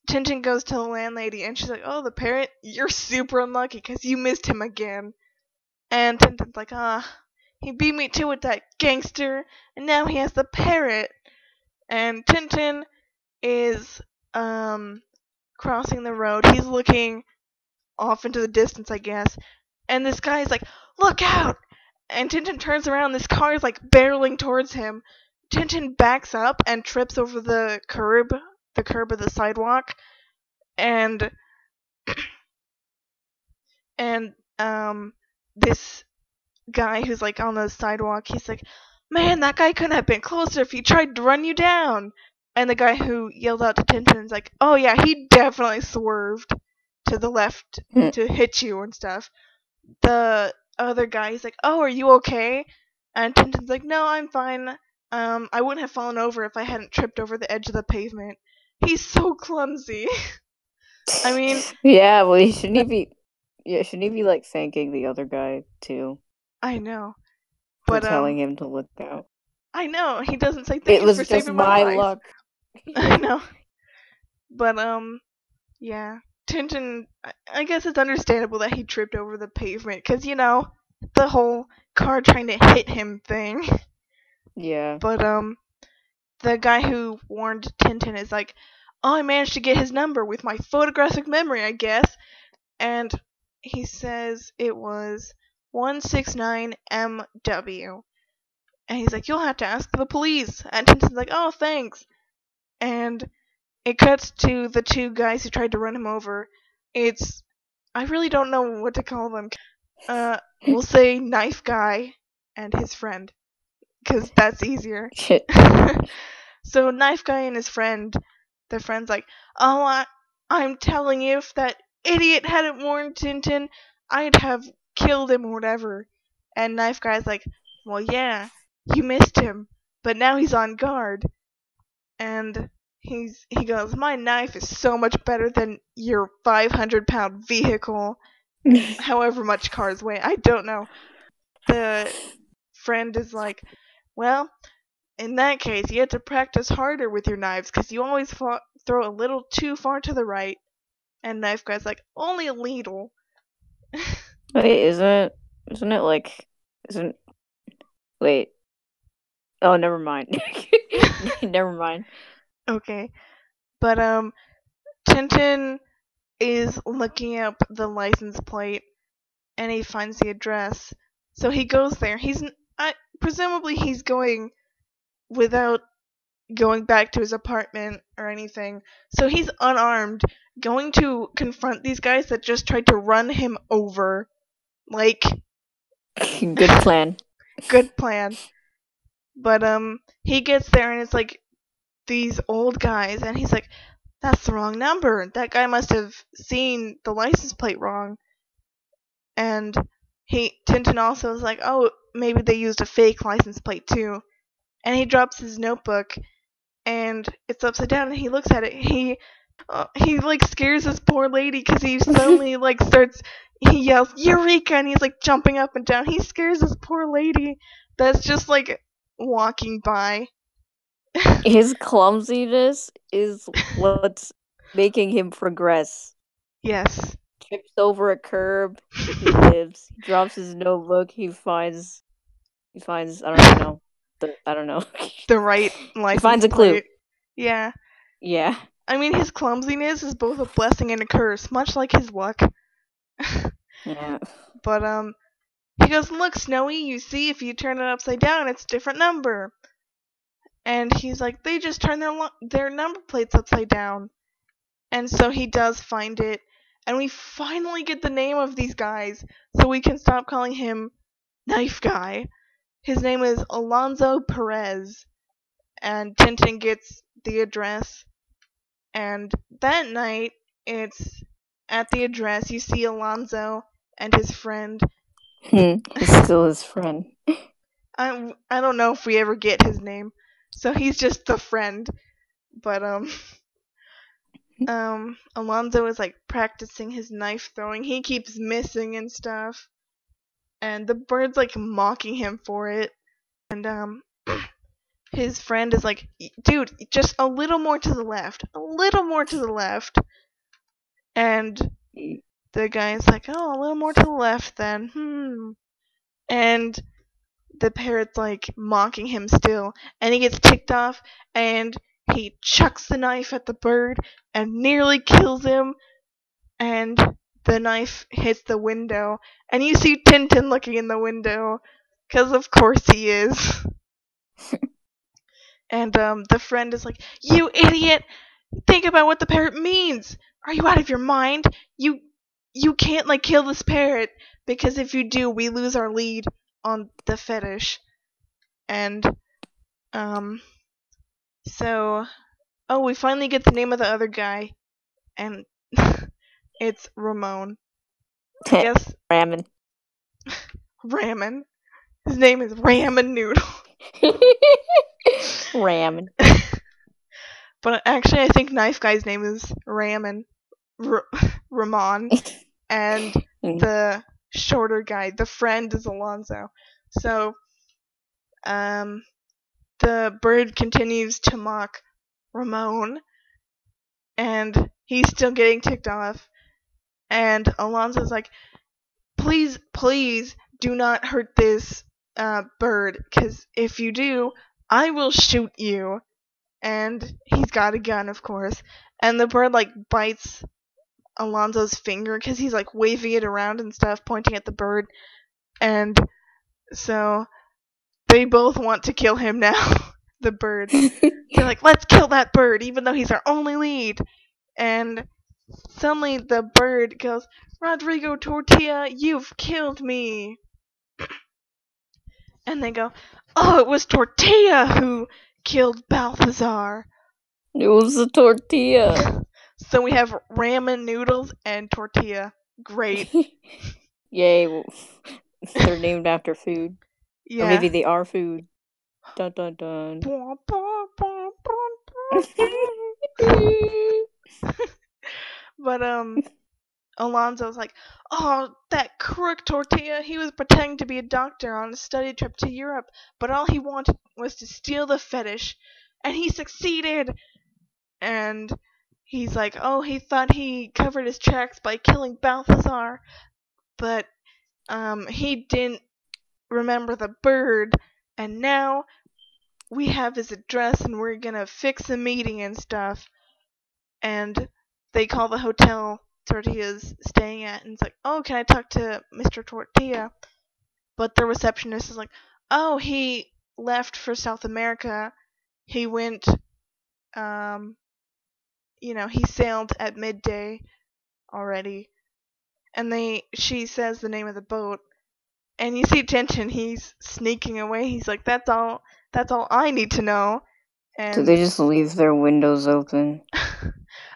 Tintin goes to the landlady, and she's like, oh, the parrot, you're super unlucky because you missed him again. And Tintin's like, he beat me to it, that gangster, and now he has the parrot. And Tintin is crossing the road. He's looking off into the distance, I guess. And this guy is like, look out! And Tintin turns around, this car is like barreling towards him. Tintin backs up and trips over the curb of the sidewalk. And this guy who's like on the sidewalk, he's like, man, that guy couldn't have been closer if he tried to run you down. And the guy who yelled out to Tintin is like, oh yeah, he definitely swerved to the left to hit you and stuff. The other guy, he's like, oh, are you okay? And Tintin's like, no, I'm fine. I wouldn't have fallen over if I hadn't tripped over the edge of the pavement. He's so clumsy. I mean, yeah, well, shouldn't he be like thanking the other guy too? I know, but telling him to look out. I know, he doesn't say thank you for saving my life. Luck. I know, but yeah, Tintin. I guess it's understandable that he tripped over the pavement, cause the whole car trying to hit him thing. Yeah. But the guy who warned Tintin is like, oh, I managed to get his number with my photographic memory, I guess. And he says it was 169MW. And he's like, you'll have to ask the police. And Tintin's like, oh, thanks. And it cuts to the 2 guys who tried to run him over. I really don't know what to call them. We'll say Knife Guy and his friend, because that's easier. So Knife Guy and his friend, their friend's like, oh, I'm telling you, if that idiot hadn't warned Tintin, I'd have killed him or whatever. And Knife Guy's like, well, yeah, you missed him, but now he's on guard. And he goes, my knife is so much better than your 500-pound vehicle. however much cars weigh. I don't know. The friend is like, well, in that case, you have to practice harder with your knives because you always throw a little too far to the right. And knife guy's like, only a little. Wait, isn't it like, isn't, wait, oh, never mind. Never mind. Okay. But, Tintin is looking up the license plate and he finds the address. So he goes there. Presumably he's going without going back to his apartment or anything. So he's unarmed, going to confront these guys that just tried to run him over. Like, Good plan. good plan. But he gets there and it's like these old guys and he's like, that's the wrong number. That guy must have seen the license plate wrong. And Tintin also is like, oh, maybe they used a fake license plate too. And he drops his notebook and it's upside down and he looks at it. He like scares this poor lady because he suddenly like he yells Eureka and he's like jumping up and down. He scares this poor lady that's just like walking by. His clumsiness is what's making him progress. Yes. Trips over a curb, he lives. He drops his notebook, he finds I don't know. The right He license finds a clue. plate. Yeah. Yeah. I mean, his clumsiness is both a blessing and a curse, much like his luck. Yeah. But he goes, look, Snowy, you see, if you turn it upside down, it's a different number. And he's like, they just turn their number plates upside down. And so he does find it, and we finally get the name of these guys, so we can stop calling him Knife Guy. His name is Alonzo Perez, and Tintin gets the address. And that night, it's at the address, you see Alonzo and his friend. He's still his friend. I don't know if we ever get his name, so he's just the friend. But Alonzo is like practicing his knife throwing. He keeps missing and stuff, and the bird's like mocking him for it. And his friend is like, dude, just a little more to the left, a little more to the left. And the guy's like, oh, a little more to the left then. And the parrot's like mocking him still, and he gets ticked off, and he chucks the knife at the bird and nearly kills him, and the knife hits the window, and you see Tintin looking in the window, because of course he is. And the friend is like, you idiot! Think about what the parrot means! Are you out of your mind? You can't like kill this parrot, because if you do, we lose our lead on the fetish. And so we finally get the name of the other guy, and it's Ramon. I guess Ramen. Ramen. His name is Ramen Noodle. Ramen. But actually, I think Knife Guy's name is Ramen. Ramon. And the shorter guy, the friend, is Alonzo. So, the bird continues to mock Ramon, and he's still getting ticked off. And Alonzo's like, please, please do not hurt this bird, because if you do, I will shoot you. And he's got a gun, of course. And the bird like bites Alonzo's finger because he's like waving it around and stuff, pointing at the bird. And so they both want to kill him now. The bird. They're like, let's kill that bird, even though he's our only lead. And suddenly the bird goes, Rodrigo Tortilla, you've killed me. And they go, oh, it was Tortilla who killed Balthazar. It was a tortilla. So we have ramen noodles and tortilla. Great. Yay. They're named after food. Yeah. Or maybe they are food. Dun dun dun. But Alonzo's like, oh, that crook Tortilla, he was pretending to be a doctor on a study trip to Europe, but all he wanted was to steal the fetish, and he succeeded! And he's like, oh, he thought he covered his tracks by killing Balthazar, but he didn't remember the bird, and now we have his address and we're gonna fix the meeting and stuff. And they call the hotel Tortilla's staying at, and it's like, oh, can I talk to Mr. Tortilla? But the receptionist is like, oh, he left for South America. He went, he sailed at midday already. And she says the name of the boat, and you see Tintin, he's sneaking away. He's like, that's all I need to know. And do they just leave their windows open?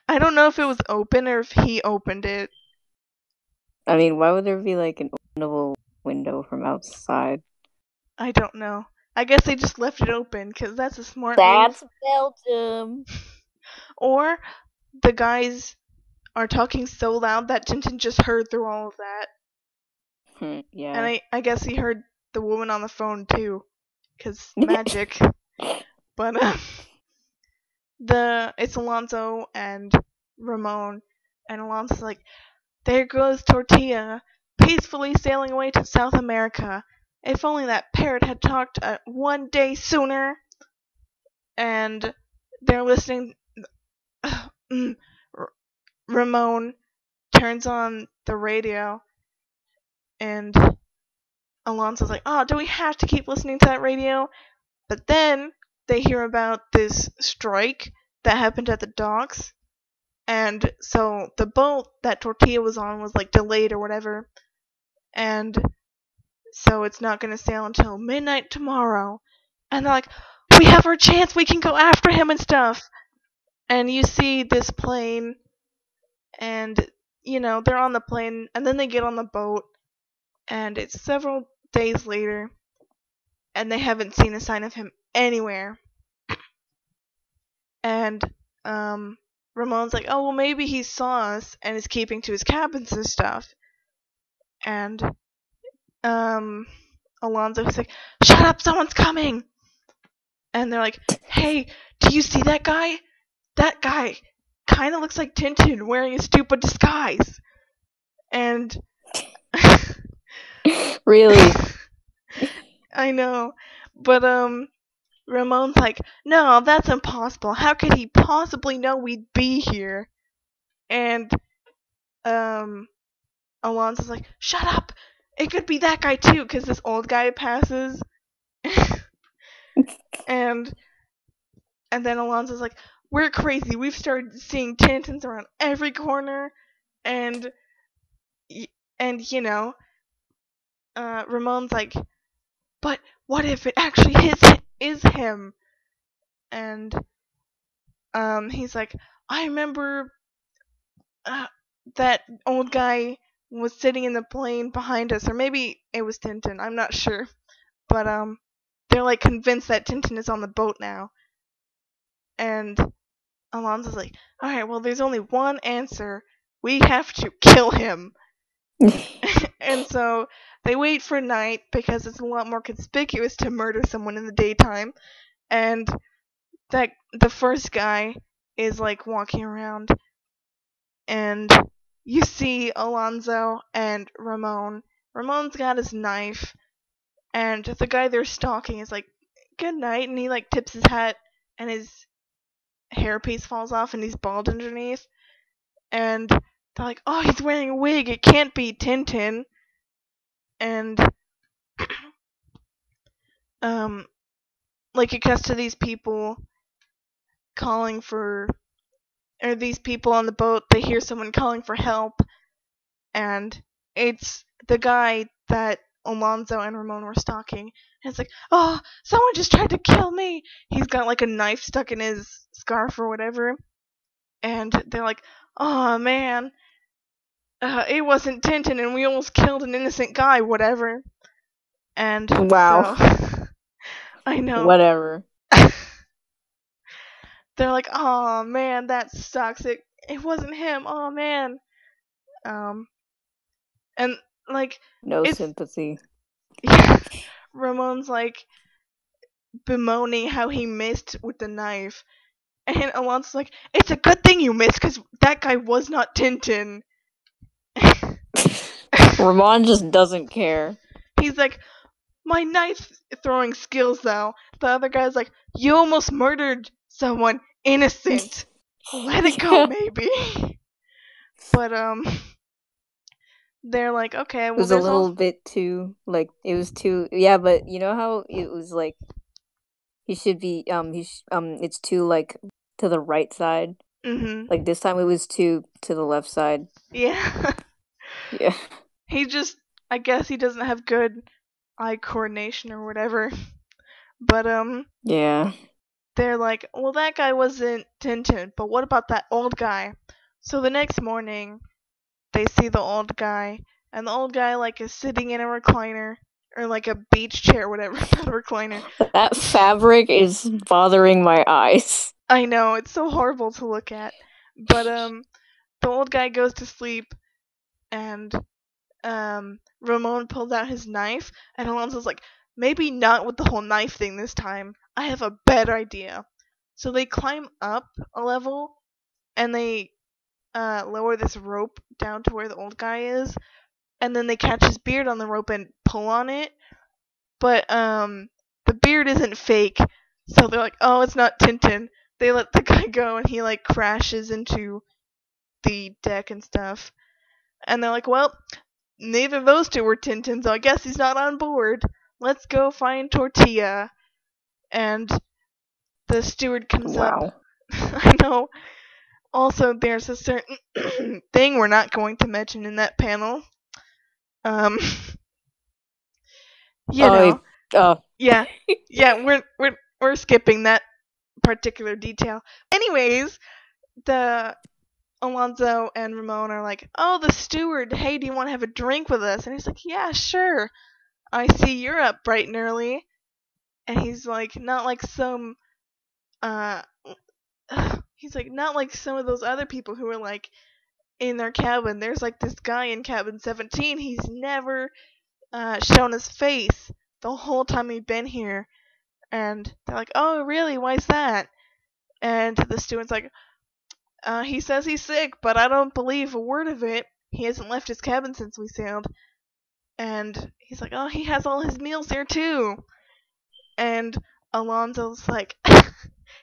I don't know if it was open or if he opened it. I mean, why would there be like an openable window from outside? I don't know. I guess they just left it open because that's a smart That's move. Belgium. Or the guys are talking so loud that Tintin just heard through all of that. Yeah. And I guess he heard the woman on the phone too, because magic. But it's Alonzo and Ramon, and Alonzo's like, there goes Tortilla, peacefully sailing away to South America. If only that parrot had talked 1 day sooner. And they're listening. Ramon turns on the radio, and Alonso's like, oh, do we have to keep listening to that radio? But then they hear about this strike that happened at the docks, and so the boat that Tortilla was on was like delayed or whatever, and so it's not going to sail until midnight tomorrow. And they're like, we have our chance, we can go after him and stuff. And you see this plane, and they're on the plane, and then they get on the boat, and it's several days later, and they haven't seen a sign of him anywhere. And Ramon's like, oh, well, maybe he saw us and is keeping to his cabins and stuff. And Alonzo's like, shut up, someone's coming! And they're like, hey, do you see that guy? That guy kind of looks like Tintin wearing a stupid disguise. And really? I know. But Ramon's like, no, that's impossible. How could he possibly know we'd be here? And Alonso's like, shut up! It could be that guy too, because this old guy passes. and then Alonso's like, we're crazy. We've started seeing Tintins around every corner, and Ramon's like, but what if it actually is him? And he's like, I remember that old guy was sitting in the plane behind us, or maybe it was Tintin. I'm not sure, but they're like convinced that Tintin is on the boat now. And Alonso's like, all right, well, there's only one answer. We have to kill him. And so they wait for night because it's a lot more conspicuous to murder someone in the daytime. And that the first guy is like walking around, and you see Alonzo and Ramon. Ramon's got his knife, and the guy they're stalking is like, good night, and he like tips his hat, and his hairpiece falls off, and he's bald underneath. And they're like, oh, he's wearing a wig, it can't be Tintin. And like it cuts to these people calling for, or these people on the boat, they hear someone calling for help, and it's the guy that Alonzo and Ramon were stalking. And it's like, oh, someone just tried to kill me. He's got like a knife stuck in his scarf or whatever. And they're like, oh man, it wasn't Tintin, and we almost killed an innocent guy, whatever. And wow. So, I know. Whatever. They're like, oh man, that sucks. It wasn't him. Oh man. Um, and like No it's sympathy. yeah, Ramon's like bemoaning how he missed with the knife, and Alonso's like, "It's a good thing you missed, because that guy was not Tintin." Ramon just doesn't care. He's like, "My knife throwing skills, though." The other guy's like, "You almost murdered someone innocent. Let it go, Yeah. maybe." But they're like, "Okay, It well, was a there's little also." bit too, like, it was too, yeah, but you know how it was like, he should be, it's too, like, to the right side? Mhm. Like, this time it was too to the left side. Yeah. Yeah. He just, I guess he doesn't have good eye coordination or whatever. But Yeah. they're like, "Well, that guy wasn't Tintin, but what about that old guy?" So the next morning, they see the old guy, and the old guy like is sitting in a recliner or like a beach chair, whatever, not a recliner. That fabric is bothering my eyes. I know, it's so horrible to look at. But the old guy goes to sleep, and Ramon pulls out his knife, and Alonso's like, "Maybe not with the whole knife thing this time. I have a better idea." So they climb up a level, and they lower this rope down to where the old guy is, and then they catch his beard on the rope and pull on it. But the beard isn't fake, so they're like, "Oh, it's not Tintin." They let the guy go, and he like crashes into the deck and stuff. And they're like, "Well, neither of those two were Tintin, so I guess he's not on board. Let's go find Tortilla." And the steward comes up. Wow. I know. Also, there's a certain thing we're not going to mention in that panel. Um, you Oh, know, uh, yeah, yeah, we're skipping that particular detail. Anyways, the Alonso and Ramon are like, "Oh, the steward. Hey, do you want to have a drink with us?" And he's like, "Yeah, sure. I see you're up bright and early." And he's like, not like some, uh, he's like, not like some of those other people who are like in their cabin. There's like this guy in cabin 17. He's never shown his face the whole time he'd been here. And they're like, "Oh, really? Why's that?" And the steward's like, "He says he's sick, but I don't believe a word of it. He hasn't left his cabin since we sailed." And he's like, "Oh, he has all his meals there too." And Alonso's like,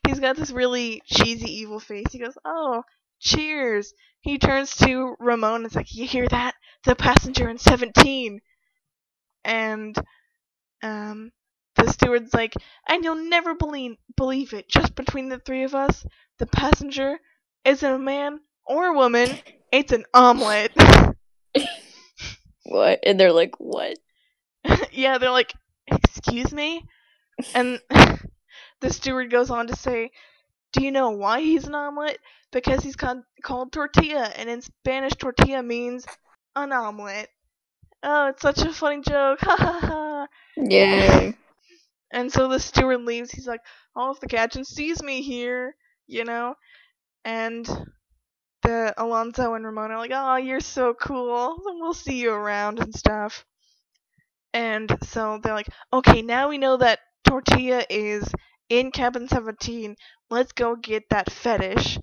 he's got this really cheesy evil face. He goes, "Oh, cheers." He turns to Ramon and is like, "You hear that? The passenger in 17." And um, the steward's like, "And you'll never believe it. Just between the three of us, the passenger isn't a man or a woman. It's an omelet." what? And they're like, what? Yeah, they're like, "Excuse me?" And the steward goes on to say, "Do you know why he's an omelet? Because he's called tortilla, and in Spanish, tortilla means an omelet." Oh, it's such a funny joke. Ha ha ha. Yay. And so the steward leaves. He's like, "Oh, if the captain sees me here, you know." And the Alonso and Ramon are like, "Oh, you're so cool. We'll see you around and stuff." And so they're like, "Okay, now we know that Tortilla is in cabin 17. Let's go get that fetish."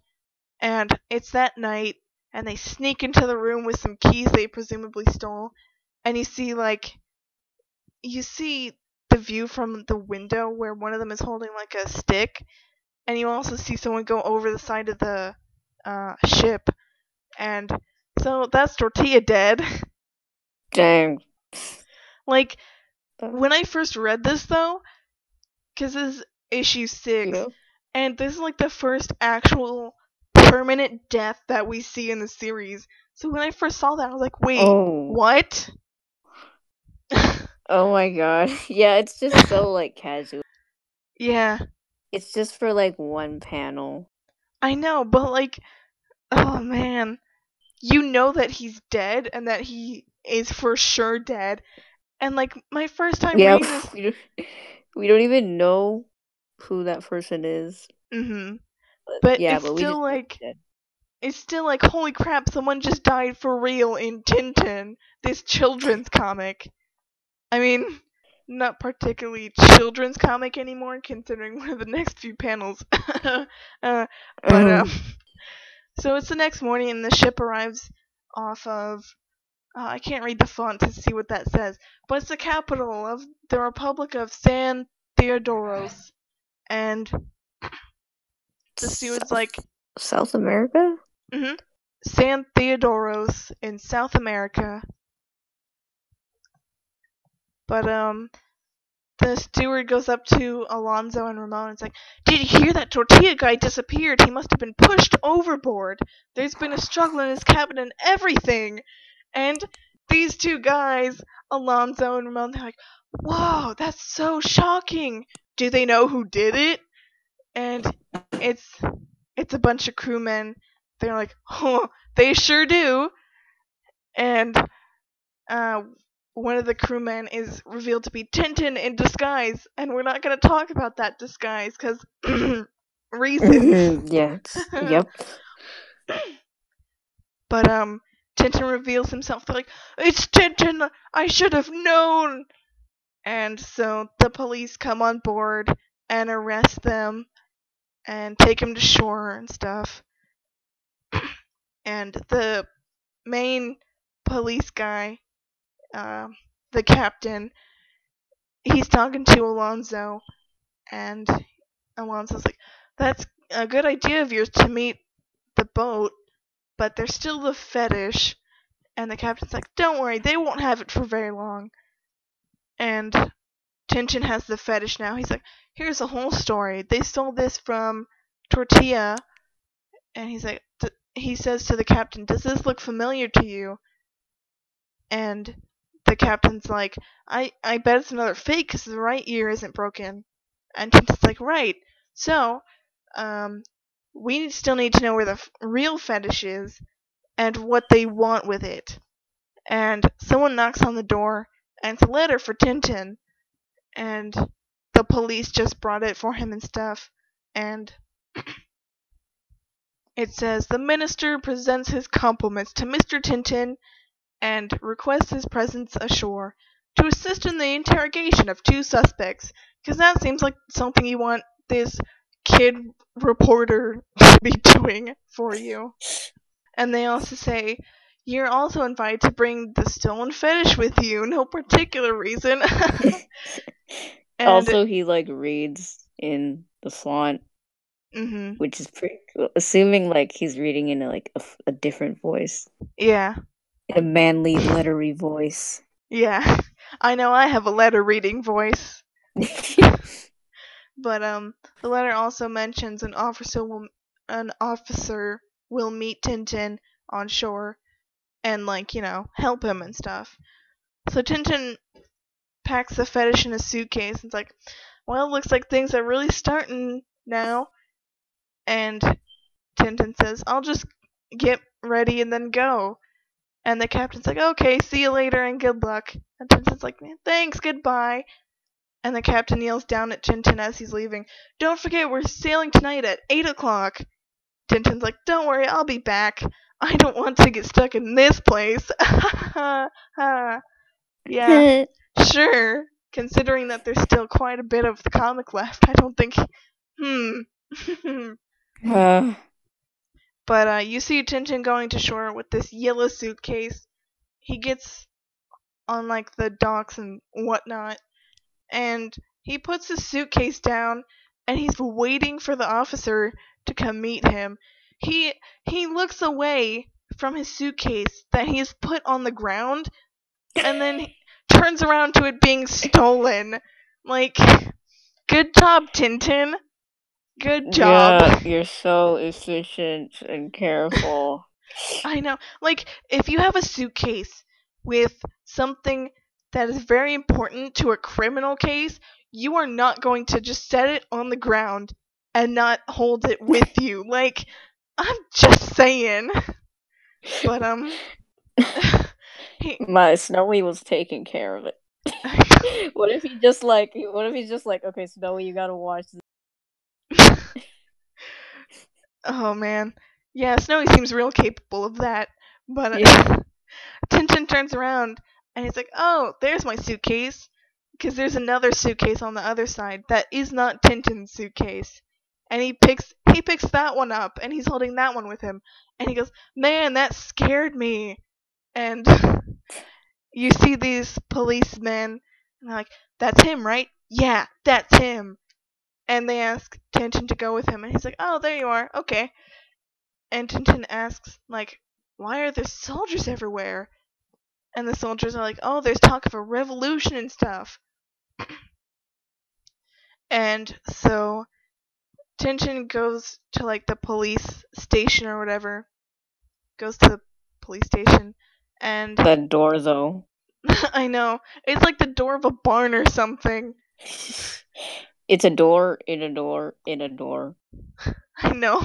And it's that night, and they sneak into the room with some keys they presumably stole. And you see the view from the window where one of them is holding like a stick, and you also see someone go over the side of the ship. And so that's Tortilla dead. Dang. Like, Uh, when I first read this, though, because this is issue 6, yeah. and this is like the first actual permanent death that we see in the series. So when I first saw that, I was like, "Wait, Oh. what?" Oh my god. Yeah, it's just so, like, casual. Yeah, It's just for, like, one panel. I know, but like, oh man, you know that he's dead and that he is for sure dead. And like my first time Yeah, reading this, we don't even know who that person is. mhm, But but yeah, it's but we still just know like he's dead. it's still like, holy crap, someone just died for real in Tintin, this children's comic. I mean, not particularly children's comic anymore, considering one of the next few panels. But so it's the next morning, and the ship arrives off of. I can't read the font to see what that says, but it's the capital of the Republic of San Theodoros, and the steward's like, South America? mm-hmm, San Theodoros in South America. But the steward goes up to Alonzo and Ramon and is like, "Did you hear that tortilla guy disappeared? He must have been pushed overboard. There's been a struggle in his cabin and everything." And these two guys, Alonzo and Ramon, they're like, "Whoa, that's so shocking. Do they know who did it?" And it's a bunch of crewmen. They're like, "Oh, they sure do." And uh, one of the crewmen is revealed to be Tintin in disguise, and we're not going to talk about that disguise because reasons. Yes. Yep. But Tintin reveals himself. They're like, "It's Tintin! I should have known!" And so the police come on board and arrest them and take him to shore and stuff. And the main police guy, the captain, he's talking to Alonzo, and Alonso's like, "That's a good idea of yours to meet the boat, but there's still the fetish." And the captain's like, "Don't worry, they won't have it for very long." And Tintin has the fetish now. He's like, "Here's the whole story. They stole this from Tortilla." And he's like, he says to the captain, "Does this look familiar to you?" And the captain's like, I bet it's another fake because the right ear isn't broken." And Tintin's like, "Right. So, we still need to know where the real fetish is and what they want with it." And someone knocks on the door, and it's a letter for Tintin. And the police just brought it for him and stuff. And it says, "The minister presents his compliments to Mr. Tintin and requests his presence ashore to assist in the interrogation of two suspects." Because that seems like something you want this kid reporter to be doing for you. And they also say, "You're also invited to bring the stolen fetish with you. No particular reason." And also, he like reads in the font, which is pretty cool. Assuming like he's reading in like a different voice. Yeah. A manly, lettery voice. Yeah. I know I have a letter reading voice. But the letter also mentions an officer will meet Tintin on shore and, like, you know, help him and stuff. So Tintin packs the fetish in a suitcase and it's like, "Well, it looks like things are really starting now." And Tintin says, "I'll just get ready and then go." And the captain's like, "Okay, see you later and good luck." And Tintin's like, "Thanks, goodbye." And the captain yells down at Tintin as he's leaving, "Don't forget, we're sailing tonight at 8 o'clock. Tintin's like, "Don't worry, I'll be back. I don't want to get stuck in this place." Yeah, sure. Considering that there's still quite a bit of the comic left, I don't think. But you see Tintin going to shore with this yellow suitcase. He gets on, like, the docks and whatnot, and he puts his suitcase down, and he's waiting for the officer to come meet him. He looks away from his suitcase that he has put on the ground, and then he turns around to it being stolen. Like, good job, Tintin. Good job. Yeah, you're so efficient and careful. I know. Like, if you have a suitcase with something that is very important to a criminal case, you are not going to just set it on the ground and not hold it with you. Like, I'm just saying. But My Snowy was taking care of it. What if he's just like, okay, Snowy, you gotta watch this. Oh man. Yeah, Snowy seems real capable of that. But Yeah. Tintin turns around and he's like, "Oh, there's my suitcase." Because there's another suitcase on the other side that is not Tintin's suitcase. And he picks that one up and he's holding that one with him. And he goes, "Man, that scared me." And you see these policemen and they're like, "That's him, right?" "Yeah, that's him." And they ask Tintin to go with him and he's like, "Oh, there you are. Okay." And Tintin asks, like, "Why are there soldiers everywhere?" And the soldiers are like, "Oh, there's talk of a revolution and stuff." And so Tintin goes to like the police station or whatever. Goes to the police station and That door, though. I know. It's like the door of a barn or something. It's a door in a door in a door. I know.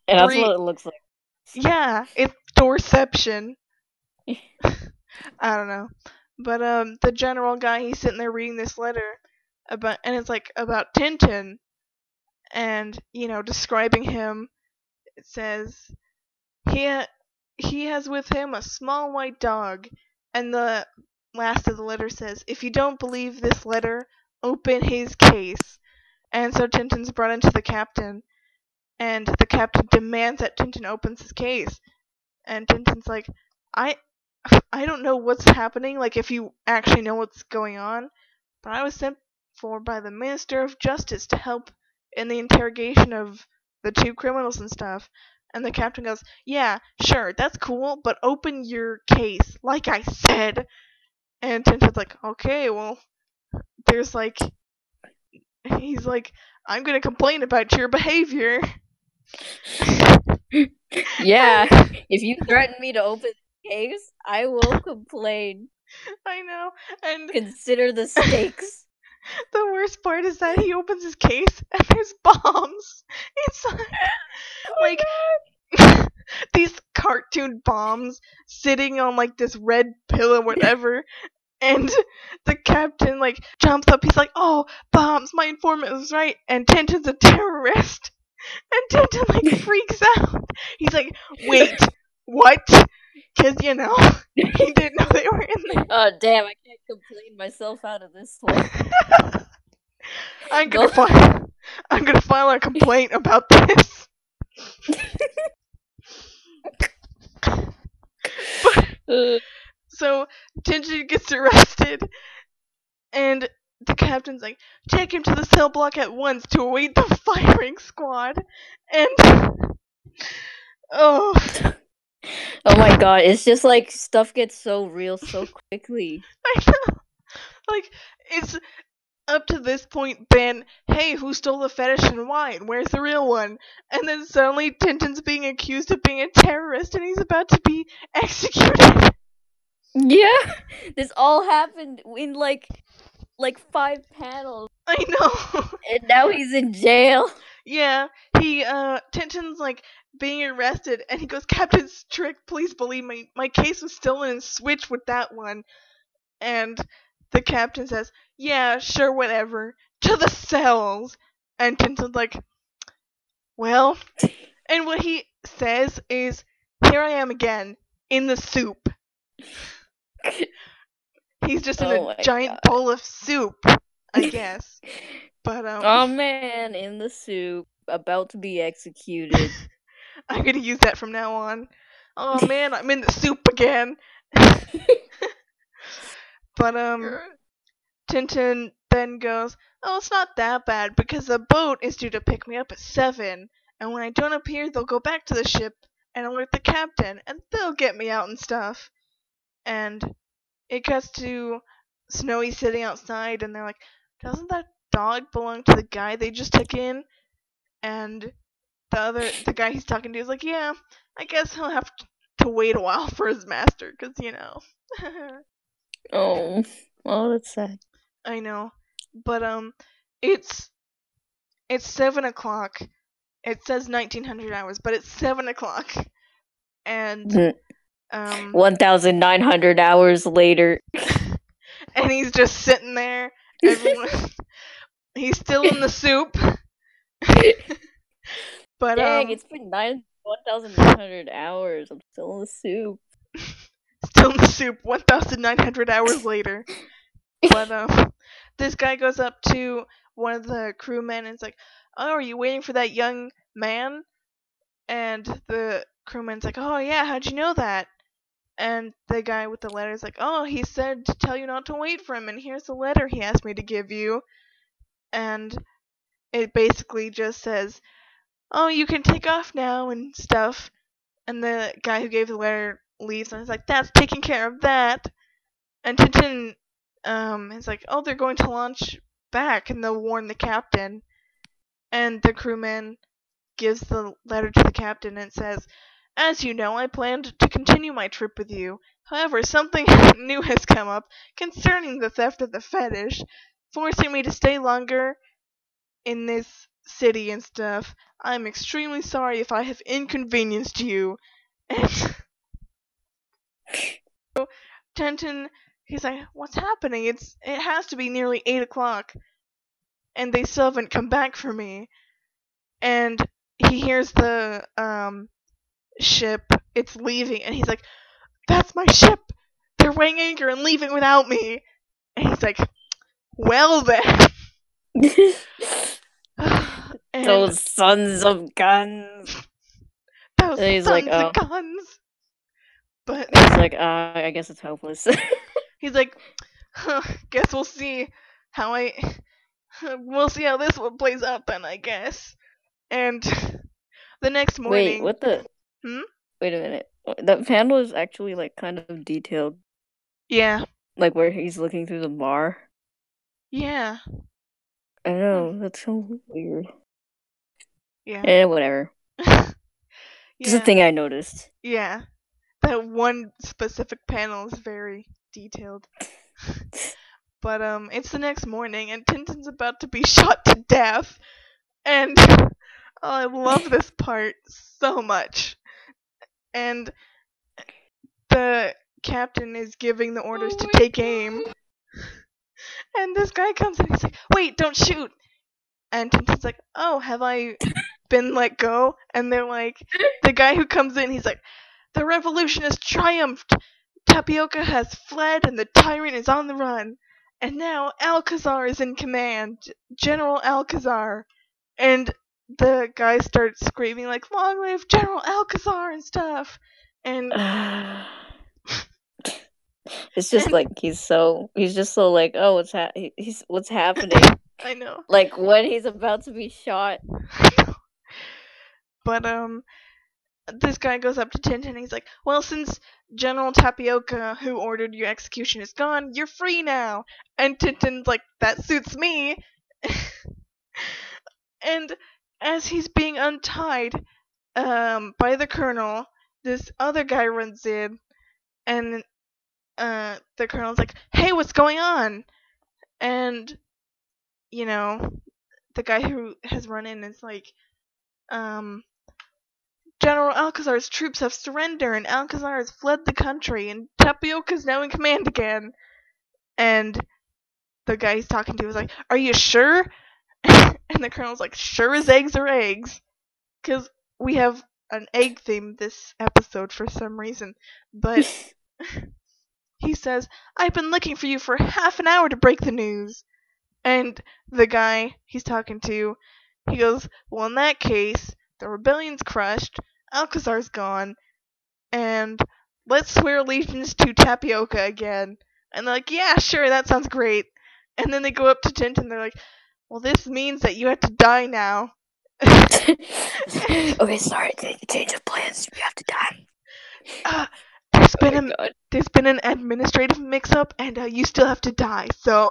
And that's what it looks like. Yeah, it's doorception. I don't know. But the general guy, he's sitting there reading this letter and it's like about Tintin and, describing him. It says he he has with him a small white dog, and the last of the letter says, "If you don't believe this letter, open his case." And so Tintin's brought into the captain, and the captain demands that Tintin opens his case. And Tintin's like, I I don't know what's happening, like if you actually know what's going on, but I was sent for by the Minister of Justice to help in the interrogation of the two criminals and stuff. And the captain goes, "Yeah, sure, that's cool, but open your case, like I said." And Tintin's like, "Okay, well, there's like," he's like, "I'm gonna complain about your behavior." Yeah, if you threaten me to open the case, I will complain. I know. And Consider the stakes. the worst part is that he opens his case and there's bombs inside. Like, these cartoon bombs sitting on like this red pillow, whatever. And the captain like jumps up. He's like, "Oh, bombs! My informant was right." And Tintin's a terrorist. And Tintin like freaks out. He's like, "Wait, what?" Because he didn't know they were in there. Oh, damn, I can't complain myself out of this one. I'm gonna file a complaint about this. So Tintin gets arrested, and the captain's like, "Take him to the cell block at once to await the firing squad." And oh, Oh my god, it's just like stuff gets so real so quickly. I know. Like, it's up to this point been, "Hey, who stole the fetish and why? And where's the real one?" And then suddenly Tintin's being accused of being a terrorist and he's about to be executed. Yeah, this all happened in like 5 panels, I know. and now he's in jail. Yeah, Tintin's like being arrested and he goes, "Captain Strick, please believe me, my case was stolen and switched with that one." And the captain says, "Yeah, sure, whatever. To the cells." And Tintin's like, "Well," and what he says is, "Here I am again, in the soup." He's just in Oh a my giant god. bowl of soup, I guess. But Oh man, in the soup, about to be executed. I'm gonna use that from now on. "Oh man, I'm in the soup again." But Tintin then goes, "Oh, it's not that bad because the boat is due to pick me up at 7, and when I don't appear, they'll go back to the ship and alert the captain, and they'll get me out and stuff." And it cuts to Snowy sitting outside, and they're like, "Doesn't that dog belong to the guy they just took in?" And the guy he's talking to is like, "Yeah, I guess he'll have to wait a while for his master, 'cause Oh, that's sad. I know. But it's 7 o'clock. It says 1900 hours, but it's 7 o'clock, and 1,900 hours later. and he's just sitting there. Everyone, he's still in the soup. But Dang, it's been 1,900 hours. I'm still in the soup. Still in the soup 1,900 hours later. But this guy goes up to one of the crewmen and is like, "Oh, are you waiting for that young man?" And the crewman's like, "Oh yeah, how'd you know that?" And the guy with the letter is like, "Oh, he said to tell you not to wait for him, and here's the letter he asked me to give you." And it basically just says, "Oh, you can take off now and stuff." And the guy who gave the letter leaves, and he's like, "That's taking care of that." And Tintin is like, "Oh, they're going to launch back, and they'll warn the captain." And the crewman gives the letter to the captain and says, "As you know, I planned to continue my trip with you. However, something new has come up concerning the theft of the fetish, forcing me to stay longer in this city and stuff. I'm extremely sorry if I have inconvenienced you." And Tintin, he's like, "What's happening? It has to be nearly 8 o'clock, and they still haven't come back for me." And he hears the ship. It's leaving, and he's like, "That's my ship. They're weighing anchor and leaving without me." And he's like, "Well then." And Those sons of guns. those And he's sons like, of oh. guns. But He's like, I guess it's hopeless. he's like, "Guess we'll see how we'll see how this one plays out then, I guess." And the next Wait, morning, what the? Wait a minute. That panel is actually like kind of detailed. Yeah. Like where he's looking through the bar. Yeah. I don't know. That's so weird. Yeah. Whatever. Just a Yeah. thing I noticed. Yeah. That one specific panel is very detailed. But it's the next morning, and Tintin's about to be shot to death. And I love this part so much. And the captain is giving the orders to take aim. And this guy comes in, he's like, "Wait, don't shoot." And Tintin's like, "Oh, have I been let go?" And they're like, the guy who comes in, he's like, "The revolution has triumphed. Tapioca has fled, and the tyrant is on the run. And now Alcazar is in command. General Alcazar." And the guy starts screaming like, "Long live General Alcazar" and stuff. And it's just and, like he's just so like, oh, what's happening? I know. Like when he's about to be shot. I know. But this guy goes up to Tintin and he's like, "Well, since General Tapioca, who ordered your execution, is gone, you're free now." And Tintin's like, "That suits me." And as he's being untied by the colonel, this other guy runs in, and the colonel's like, "Hey, what's going on?" And you know, the guy who has run in is like, "General Alcazar's troops have surrendered, and Alcazar has fled the country, and Tapioca's now in command again." And the guy he's talking to is like, "Are you sure?" And the colonel's like, "Sure as eggs are eggs." Because we have an egg theme this episode for some reason. But he says, "I've been looking for you for half an hour to break the news." And the guy he's talking to, he goes, "Well, in that case, the rebellion's crushed, Alcazar's gone, and let's swear allegiance to Tapioca again." And they're like, "Yeah, sure, that sounds great." And then they go up to Tintin, they're like, "Well, this means that you have to die now." Okay, sorry, change of plans. You have to die. There's been an administrative mix-up, and you still have to die. So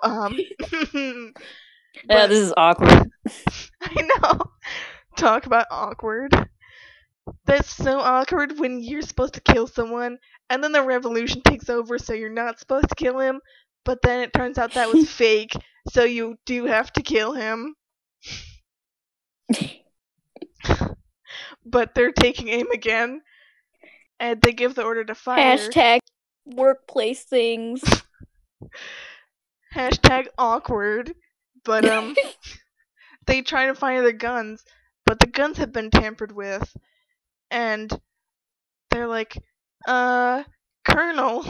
Yeah, this is awkward. I know. Talk about awkward. That's so awkward when you're supposed to kill someone, and then the revolution takes over, so you're not supposed to kill him. But then it turns out that was fake, so you do have to kill him. But they're taking aim again, and they give the order to fire. Hashtag workplace things. Hashtag awkward. But they try to fire the guns, but the guns have been tampered with, and they're like, Colonel,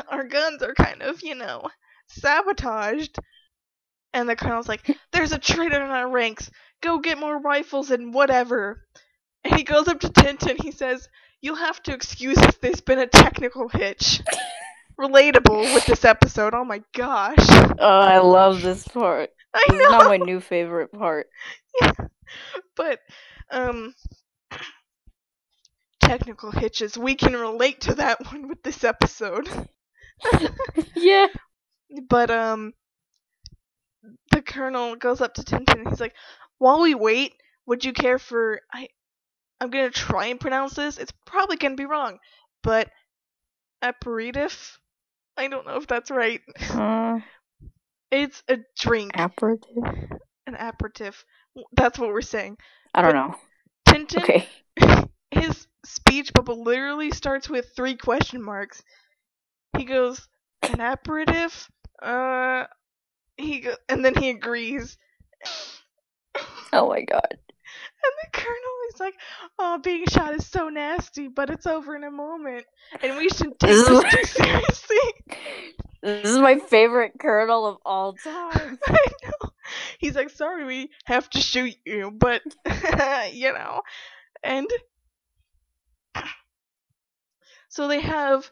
our guns are kind of, sabotaged. And the colonel's like, there's a traitor in our ranks. Go get more rifles and whatever. And he goes up to Tintin. He says, you'll have to excuse if there's been a technical hitch. Relatable with this episode. Oh my gosh. Oh, I love this part. I This know. is not my new favorite part. Yeah. But, technical hitches. We can relate to that one with this episode. Yeah. But, the colonel goes up to Tintin and he's like, while we wait, would you care for... I'm gonna try and pronounce this. It's probably gonna be wrong. But, aperitif? I don't know if that's right. It's a drink. Aperitif? An aperitif. That's what we're saying. I don't know. Tintin, Okay. his speech bubble literally starts with 3 question marks. He goes, an aperitif? And then he agrees. Oh my god. And the colonel is like, oh, being shot is so nasty, but it's over in a moment. And we shouldn't take this too seriously. This is my favorite colonel of all time. I know. He's like, sorry, we have to shoot you, but, And so they have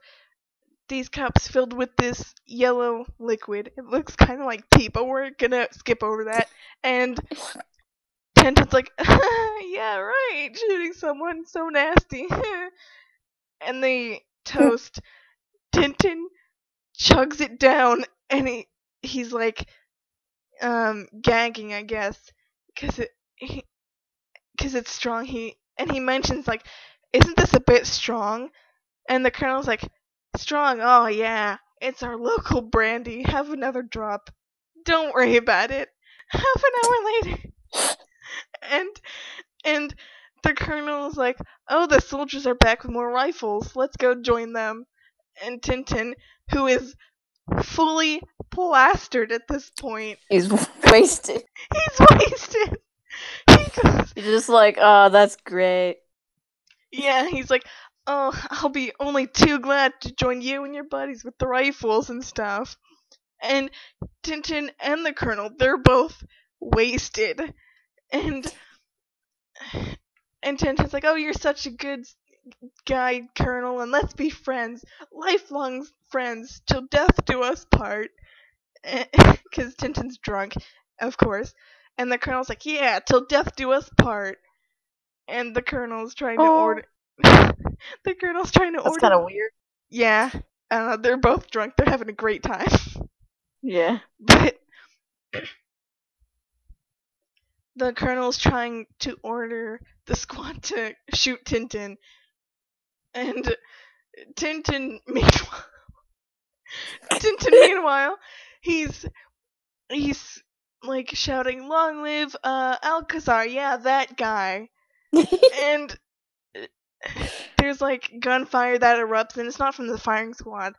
these cups filled with this yellow liquid. It looks kind of like tea, but we're gonna skip over that. And Tintin's like, yeah, right, shooting someone so nasty. And they toast. Tintin chugs it down, and he's like, gagging, I guess, because it's strong. He mentions like, isn't this a bit strong? And the colonel's like, strong? Oh yeah, it's our local brandy. Have another drop. Don't worry about it. Half an hour later. And the colonel's like, oh, the soldiers are back with more rifles. Let's go join them. And Tintin, who is fully plastered at this point. He's wasted. He's wasted. He's just like, oh, that's great. Yeah, he's like, oh, I'll be only too glad to join you and your buddies with the rifles and stuff. And Tintin and the colonel, they're both wasted. And Tintin's like, oh, you're such a good guy, colonel, and let's be friends. Lifelong friends, till death do us part. Because Tintin's drunk, of course. And the colonel's like, yeah, till death do us part. And the colonel's trying to order... The colonel's trying to order... That's kind of weird. Yeah. They're both drunk. They're having a great time. Yeah. But... the colonel's trying to order the squad to shoot Tintin. And Tintin, meanwhile, he's like shouting, long live Alcazar, yeah, that guy. And there's like gunfire that erupts, and it's not from the firing squad.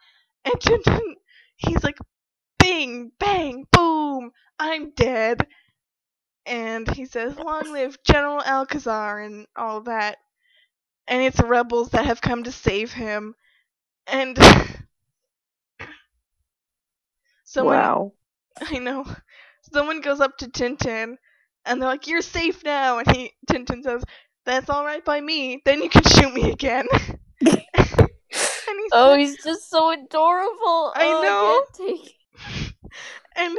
And Tintin, he's like, bing, bang, boom, I'm dead. And he says, long live General Alcazar, and all that. And it's the rebels that have come to save him. And Wow. I know. Someone goes up to Tintin, and they're like, you're safe now. And Tintin says, that's alright by me. Then you can shoot me again. And he's just so adorable. I know. I can't take it. And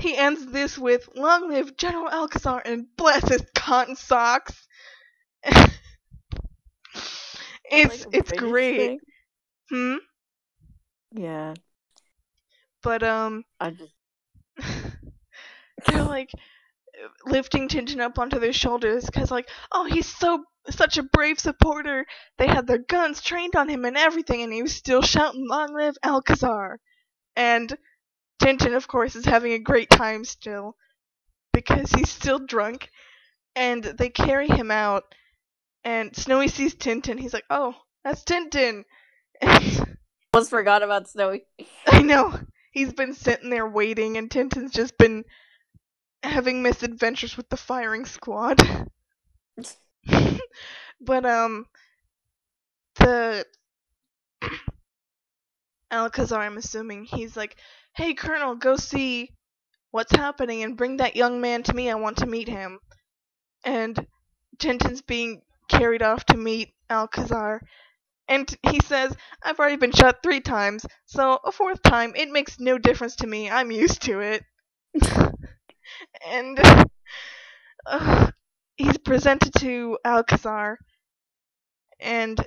he ends this with, long live General Alcazar, and bless his cotton socks. It's great. Thing? Yeah. But I just they're like lifting Tintin up onto their shoulders because like, oh, he's such a brave supporter. They had their guns trained on him and everything, and he was still shouting, long live Alcazar. And Tintin, of course, is having a great time still because he's still drunk. And they carry him out, and Snowy sees Tintin. He's like, oh, that's Tintin. Almost forgot about Snowy. I know. He's been sitting there waiting, and Tintin's just been having misadventures with the firing squad. But the Alcazar, I'm assuming, he's like, "Hey, Colonel, go see what's happening and bring that young man to me. I want to meet him." And Tintin's being carried off to meet Alcazar, and he says, "I've already been shot 3 times, so a fourth time, it makes no difference to me. I'm used to it." And uh, he's presented to Alcazar, and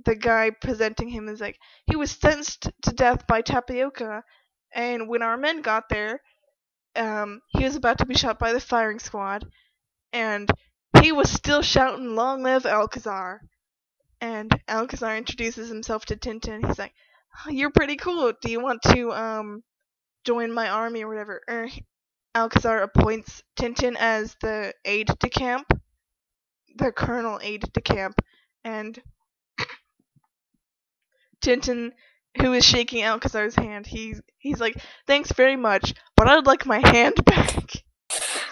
the guy presenting him is like, "He was sentenced to death by tapioca, and when our men got there, he was about to be shot by the firing squad, and he was still shouting, 'Long live Alcazar!'" And Alcazar introduces himself to Tintin. He's like, "Oh, you're pretty cool. Do you want to join my army or whatever?" Alcazar appoints Tintin as the aide de camp, the colonel aide de camp, and Tintin, who is shaking Alcazar's hand, he's like, "Thanks very much, but I'd like my hand back."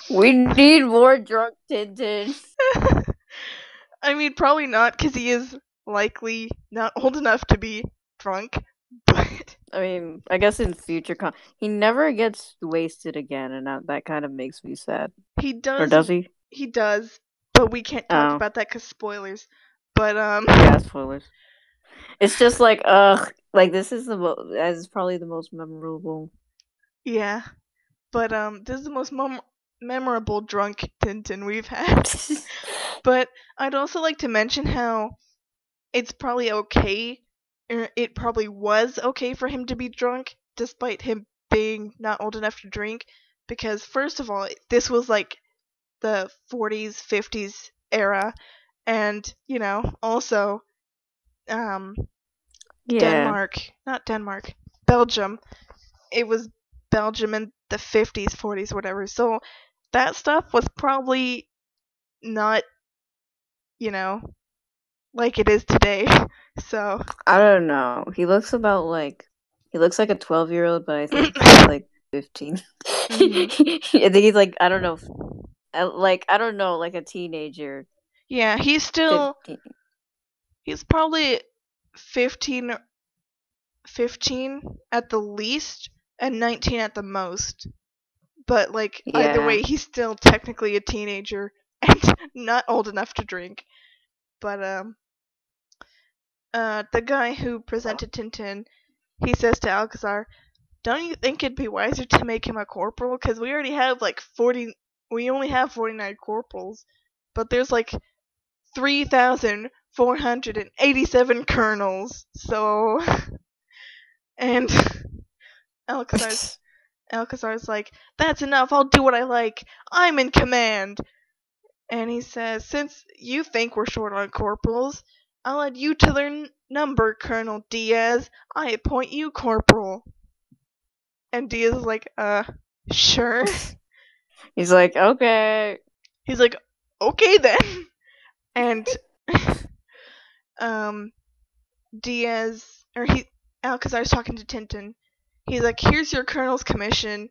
We need more drunk Tintin. I mean, probably not, because he is likely not old enough to be drunk, but I mean, I guess in future he never gets wasted again, and that kind of makes me sad. he Or does does he? he does, but we can't talk Oh, about that because spoilers. But yeah, spoilers. It's just like, like this is as probably the most memorable. yeah, but this is the most memorable drunk Tintin we've had. But I'd also like to mention how it's probably okay, or it probably was okay for him to be drunk, despite him being not old enough to drink, because first of all, this was like the 40s, 50s era, and also um, Yeah, Not Denmark, Belgium. It was Belgium in the 50s, 40s, whatever. So that stuff was probably not, you know, like it is today. So I don't know. He looks like a 12-year-old, but I think he's like 15. hmm I think he's like, I don't know, like I don't know, like a teenager, yeah, 15. he's probably 15, 15 at the least and 19 at the most. But like either Yeah. way, he's still technically a teenager and not old enough to drink. But the guy who presented Tintin, he says to Alcazar, "Don't you think it'd be wiser to make him a corporal? Because we already have like 40. We only have 49 corporals, but there's like 3,487 colonels. So." And Alcazar's Alcazar's like, "That's enough. I'll do what I like. I'm in command." And he says, "Since you think we're short on corporals, I'll add you to their number, Colonel Diaz. I appoint you corporal." And Diaz is like, sure." He's like, okay. He's like, "Okay then." And um, Diaz, or Alcazar's talking to Tintin. He's like, "Here's your colonel's commission.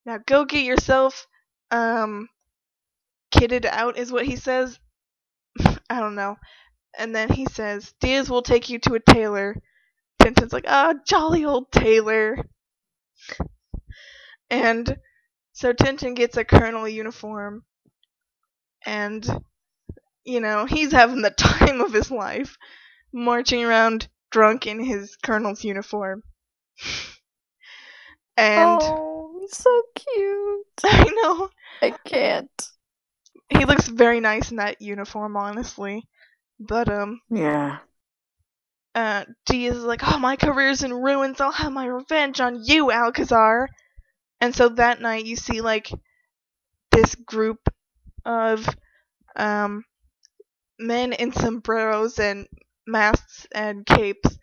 Now go get yourself, kitted out," is what he says. I don't know. And then he says, "Diaz will take you to a tailor." Tintin's like, "Ah, jolly old tailor." And so Tintin gets a colonel uniform, and he's having the time of his life, marching around drunk in his colonel's uniform. And Oh, he's so cute. I know I can't. he looks very nice in that uniform, honestly. But Yeah. Diaz is like, "Oh, my career's in ruins. I'll have my revenge on you, Alcazar." And so that night you see like this group of um men in sombreros and masks and capes,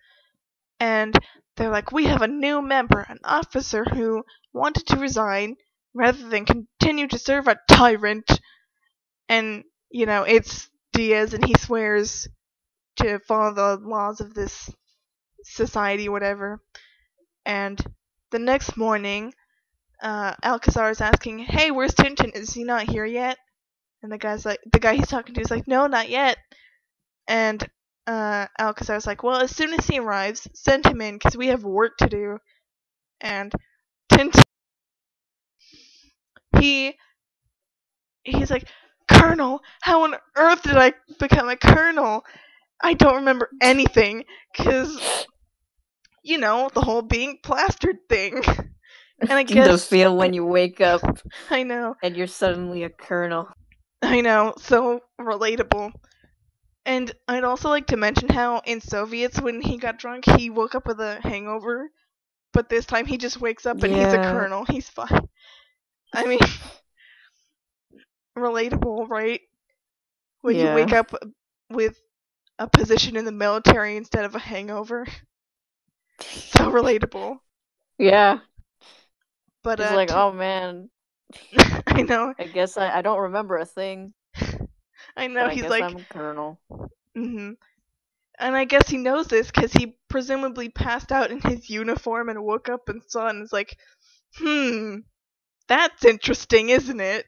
and they're like, "We have a new member, an officer who wanted to resign rather than continue to serve a tyrant." And it's Diaz, and he swears to follow the laws of this society, whatever. And the next morning, Alcazar is asking, "Hey, where's Tintin? Is he not here yet?" And the guy he's talking to is like, no, not yet. And Alcazar's like, well, as soon as he arrives, send him in because we have work to do. And Tintin, he he's like, Colonel, how on earth did I become a colonel? I don't remember anything because the whole being plastered thing. And I The guess feel when you wake up I know, and you're suddenly a colonel. so relatable. And I'd also like to mention how in Soviets, when he got drunk, he woke up with a hangover, but this time he just wakes up and he's a Yeah. colonel. He's fine. I mean, relatable, right? When you wake Yeah. up with a position in the military instead of a hangover. So relatable. Yeah. But He's like, oh man, I know, I guess I don't remember a thing, I know. but I He's guess like, I'm a colonel. and I guess he knows this because he presumably passed out in his uniform and woke up and saw it and is like, that's interesting, isn't it?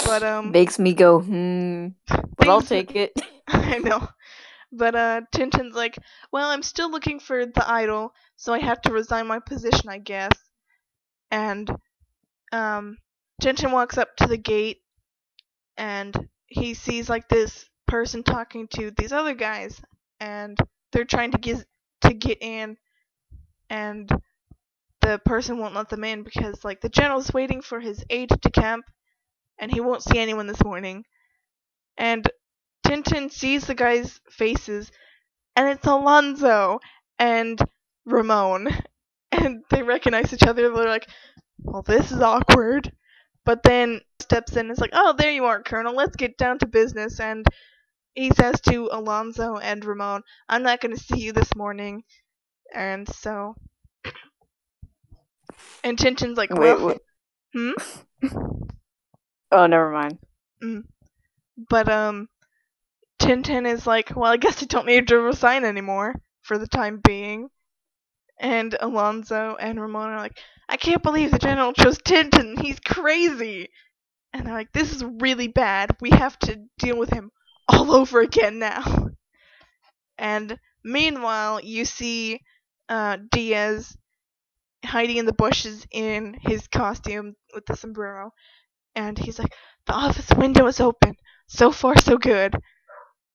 But Makes me go, but I'll things take it. I know. But Tintin's like, well, I'm still looking for the idol, so I have to resign my position, I guess. And Tintin walks up to the gate and he sees like this person talking to these other guys, and they're trying to get in, and the person won't let them in because like the general's waiting for his aide to camp, and he won't see anyone this morning. And Tintin sees the guys' faces, and it's Alonzo and Ramon, and they recognize each other. They're like, well, this is awkward. But then steps in and is like, oh, there you are, Colonel. Let's get down to business. And he says to Alonzo and Ramon, I'm not going to see you this morning. And so. And Tintin's like, Wait, well, hmm? Oh, never mind. But, Tintin is like, well, I guess I don't need to resign anymore for the time being. And Alonzo and Ramon are like, I can't believe the general chose Tintin. He's crazy. And they're like, this is really bad. We have to deal with him all over again now. And meanwhile, you see Diaz hiding in the bushes in his costume with the sombrero. And he's like, the office window is open. So far, so good.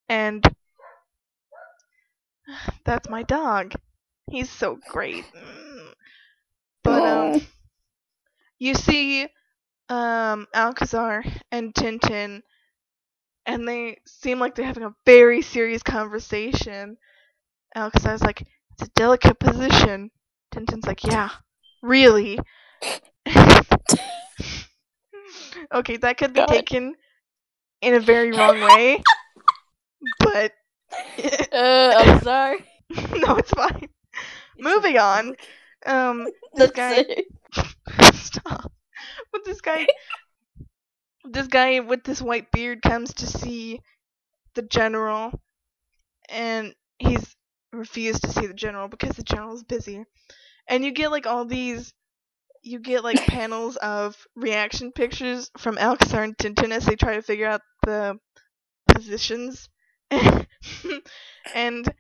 And that's my dog. He's so great. But, Oh. you see Alcazar and Tintin, and they seem like they're having a very serious conversation. Alcazar's like, it's a delicate position. Tintin's like, yeah, really? Okay, that could be God. taken in a very wrong way, but I'm sorry. no, it's fine. Moving on. This That's guy. it. Stop. But this guy with this white beard comes to see the general, and he's refused to see the general because the general's busy. And you get like panels of reaction pictures from Alcazar and Tintin as they try to figure out the positions. And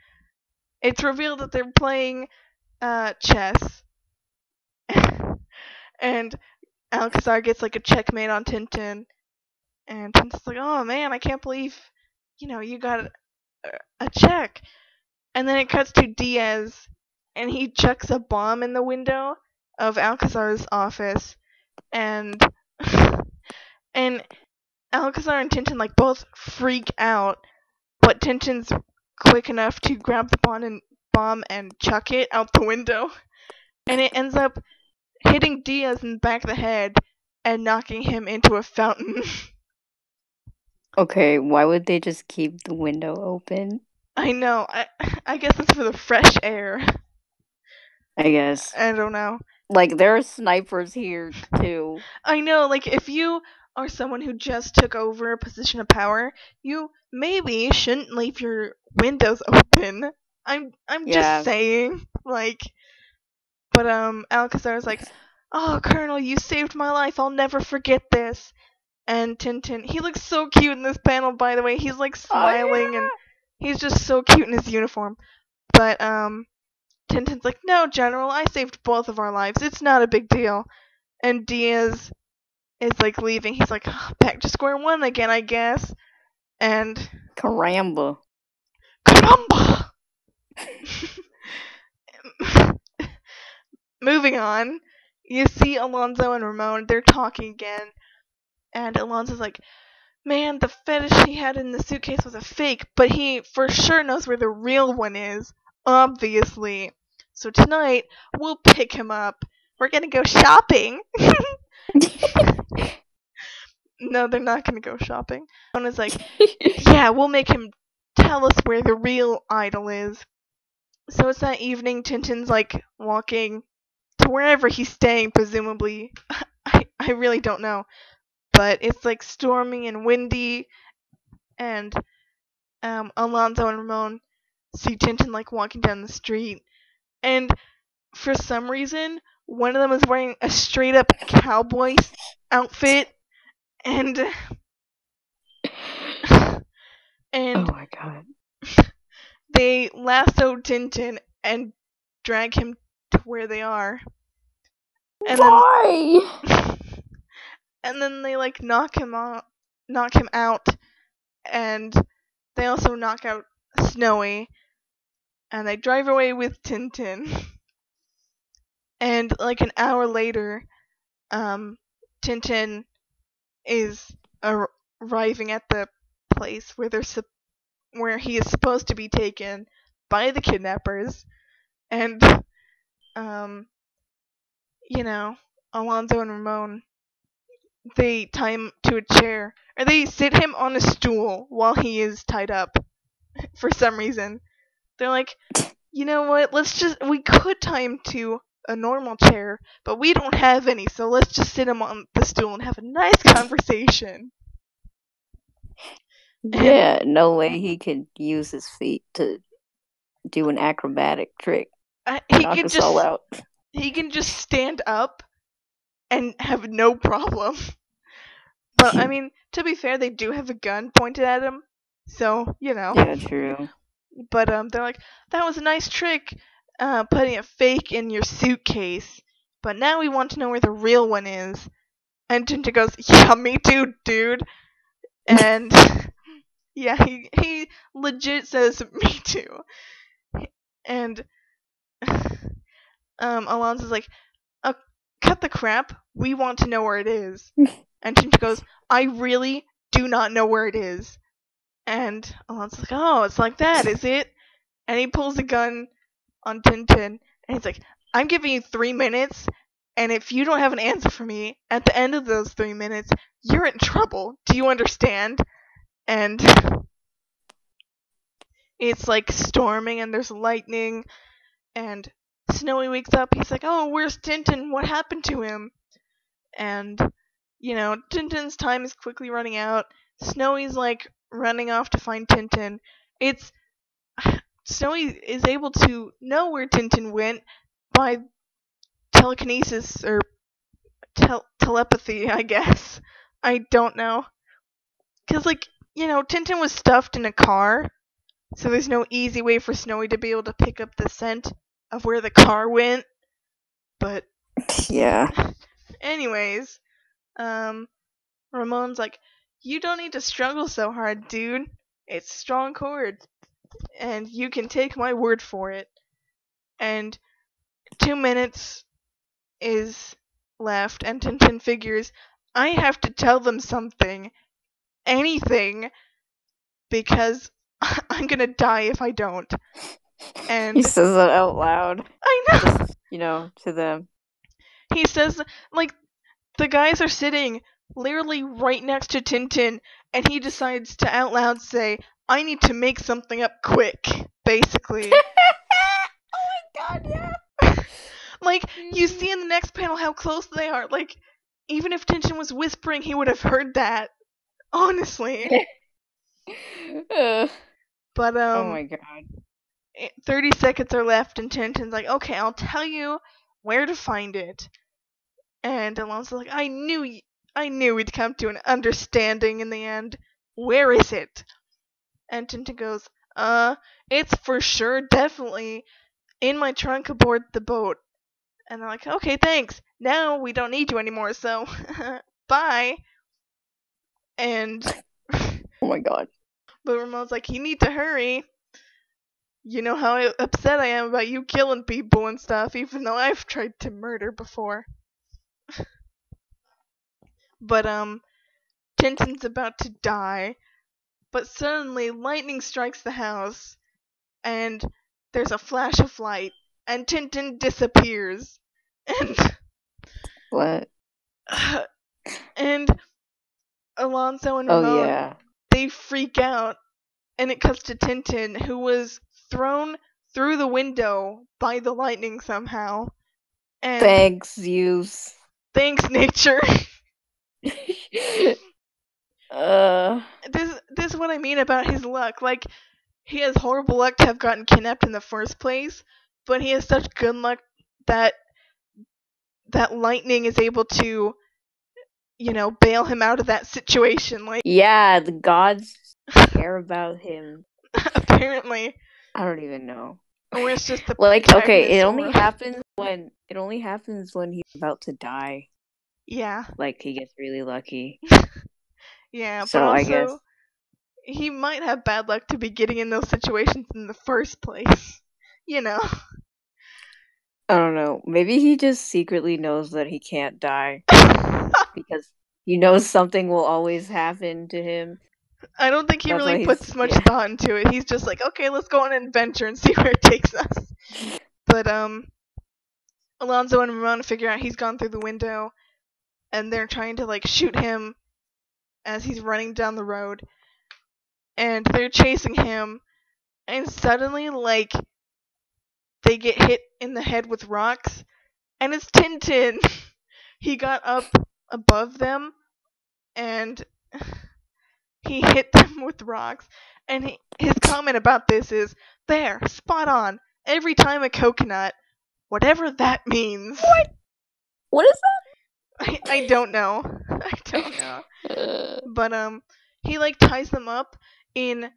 it's revealed that they're playing chess. And Alcazar gets like a checkmate on Tintin, and Tintin's like, oh man, I can't believe you got a check. And then it cuts to Diaz, and he chucks a bomb in the window of Alcazar's office, and and Alcazar and Tintin like both freak out, but Tintin's quick enough to grab the bomb and chuck it out the window, and it ends up hitting Diaz in the back of the head and knocking him into a fountain. Okay, why would they just keep the window open? I know. I guess it's for the fresh air. I guess. I don't know. Like, there are snipers here, too. I know, like, if you are someone who just took over a position of power, you maybe shouldn't leave your windows open. I'm Yeah. just saying, like, but Alcazar's like, "Oh, Colonel, you saved my life. I'll never forget this." And Tintin, he looks so cute in this panel, by the way. He's like Oh smiling and he's just so cute in his uniform. But Tintin's like, "No, General, I saved both of our lives. It's not a big deal." And Diaz is like leaving. He's like, "Back to square one again, I guess." And Caramba. caramba! Moving on, you see Alonzo and Ramon. They're talking again, and Alonzo's like, "Man, the fetish he had in the suitcase was a fake, but he for sure knows where the real one is, obviously. So tonight, we'll pick him up. We're gonna go shopping." No, they're not gonna go shopping. Ramon is like, "Yeah, we'll make him tell us where the real idol is." So it's that evening. Tintin's like walking to wherever he's staying, presumably. I really don't know. But it's like stormy and windy, and Alonzo and Ramon see Tintin like walking down the street, and for some reason, one of them is wearing a straight up cowboy outfit, and Oh and my god. they lasso Tintin and drag him to where they are, and Why? then and then they like knock him out, and they also knock out Snowy, and they drive away with Tintin. And like an hour later, Tintin is arriving at the place where where he is supposed to be taken by the kidnappers, and you know, Alonzo and Ramon, they tie him to a chair, or they sit him on a stool while he is tied up for some reason. They're like, "You know what, we could tie him to a normal chair, but we don't have any, so let's just sit him on the stool and have a nice conversation." Yeah, no way he could use his feet to do an acrobatic trick. He Knock can us all just out. he can just stand up and have no problem. But I mean, to be fair, they do have a gun pointed at him, so you know. Yeah, true. But they're like, "That was a nice trick, putting a fake in your suitcase. But now we want to know where the real one is." And Tintin goes, "Yeah, me too, dude." And yeah, he legit says, "Me too." And Alonso's like, "Cut the crap. We want to know where it is." And Tintin goes, "I really do not know where it is." And Alonso's like, "Oh, it's like that, is it?" And he pulls a gun on Tintin, and he's like, "I'm giving you 3 minutes, and if you don't have an answer for me at the end of those 3 minutes, you're in trouble. Do you understand?" And it's like storming, and there's lightning, and Snowy wakes up. He's like, "Oh, where's Tintin? What happened to him?" And, you know, Tintin's time is quickly running out. Snowy's like running off to find Tintin. It's Snowy is able to know where Tintin went by telekinesis or telepathy, I guess. I don't know. Because, like, you know, Tintin was stuffed in a car, so there's no easy way for Snowy to be able to pick up the scent of where the car went. But, Yeah. anyways, Ramon's like, "You don't need to struggle so hard, dude. It's strong cord, and you can take my word for it." And 2 minutes is left, and Tintin figures, I have to tell them something, anything, because I'm gonna die if I don't. And He says it out loud. I know. Just, to them. He says, like, the guys are sitting literally right next to Tintin, and he decides to out loud say, "I need to make something up quick," basically. Oh my god, yeah. Like, you see in the next panel how close they are. Like, even if Tintin was whispering, he would have heard that. Honestly. But, oh my god. 30 seconds are left, and Tintin's like, "Okay, I'll tell you where to find it." And Alonso's like, I knew we'd come to an understanding in the end. Where is it? And Tintin goes, it's for sure definitely in my trunk aboard the boat. And they're like, okay, thanks. Now we don't need you anymore, so bye. And Oh my god. but Ramon's like, you need to hurry. You know how upset I am about you killing people and stuff, even though I've tried to murder before. But Tintin's about to die, but suddenly lightning strikes the house, and there's a flash of light, and Tintin disappears. And What? and Alonso and Oh Ramon, yeah. they freak out, and it cuts to Tintin, who was thrown through the window by the lightning somehow. And Thanks, Zeus. thanks, nature. uh. This is what I mean about his luck. Like, he has horrible luck to have gotten kidnapped in the first place, but he has such good luck that lightning is able to, bail him out of that situation. Like, Yeah, the gods care about him. apparently. I don't even know. Or it's just the Like, okay, it protagonist only happens when he's about to die. Yeah. Like, he gets really lucky. Yeah, So, but I guess. also he might have bad luck to be getting in those situations in the first place. You know. I don't know. Maybe he just secretly knows that he can't die because he knows something will always happen to him. I don't think he That's really why puts much thought into it. He's just like, okay, let's go on an adventure and see where it takes us. But Alonso and Ramon figure out he's gone through the window, and they're trying to like shoot him as he's running down the road, and they're chasing him, and suddenly like they get hit in the head with rocks, and it's Tintin. He got up above them, and he hit them with rocks. And his comment about this is, there, spot on. Every time a coconut, whatever that means. What is I don't know. I don't know. that? But he like ties them up in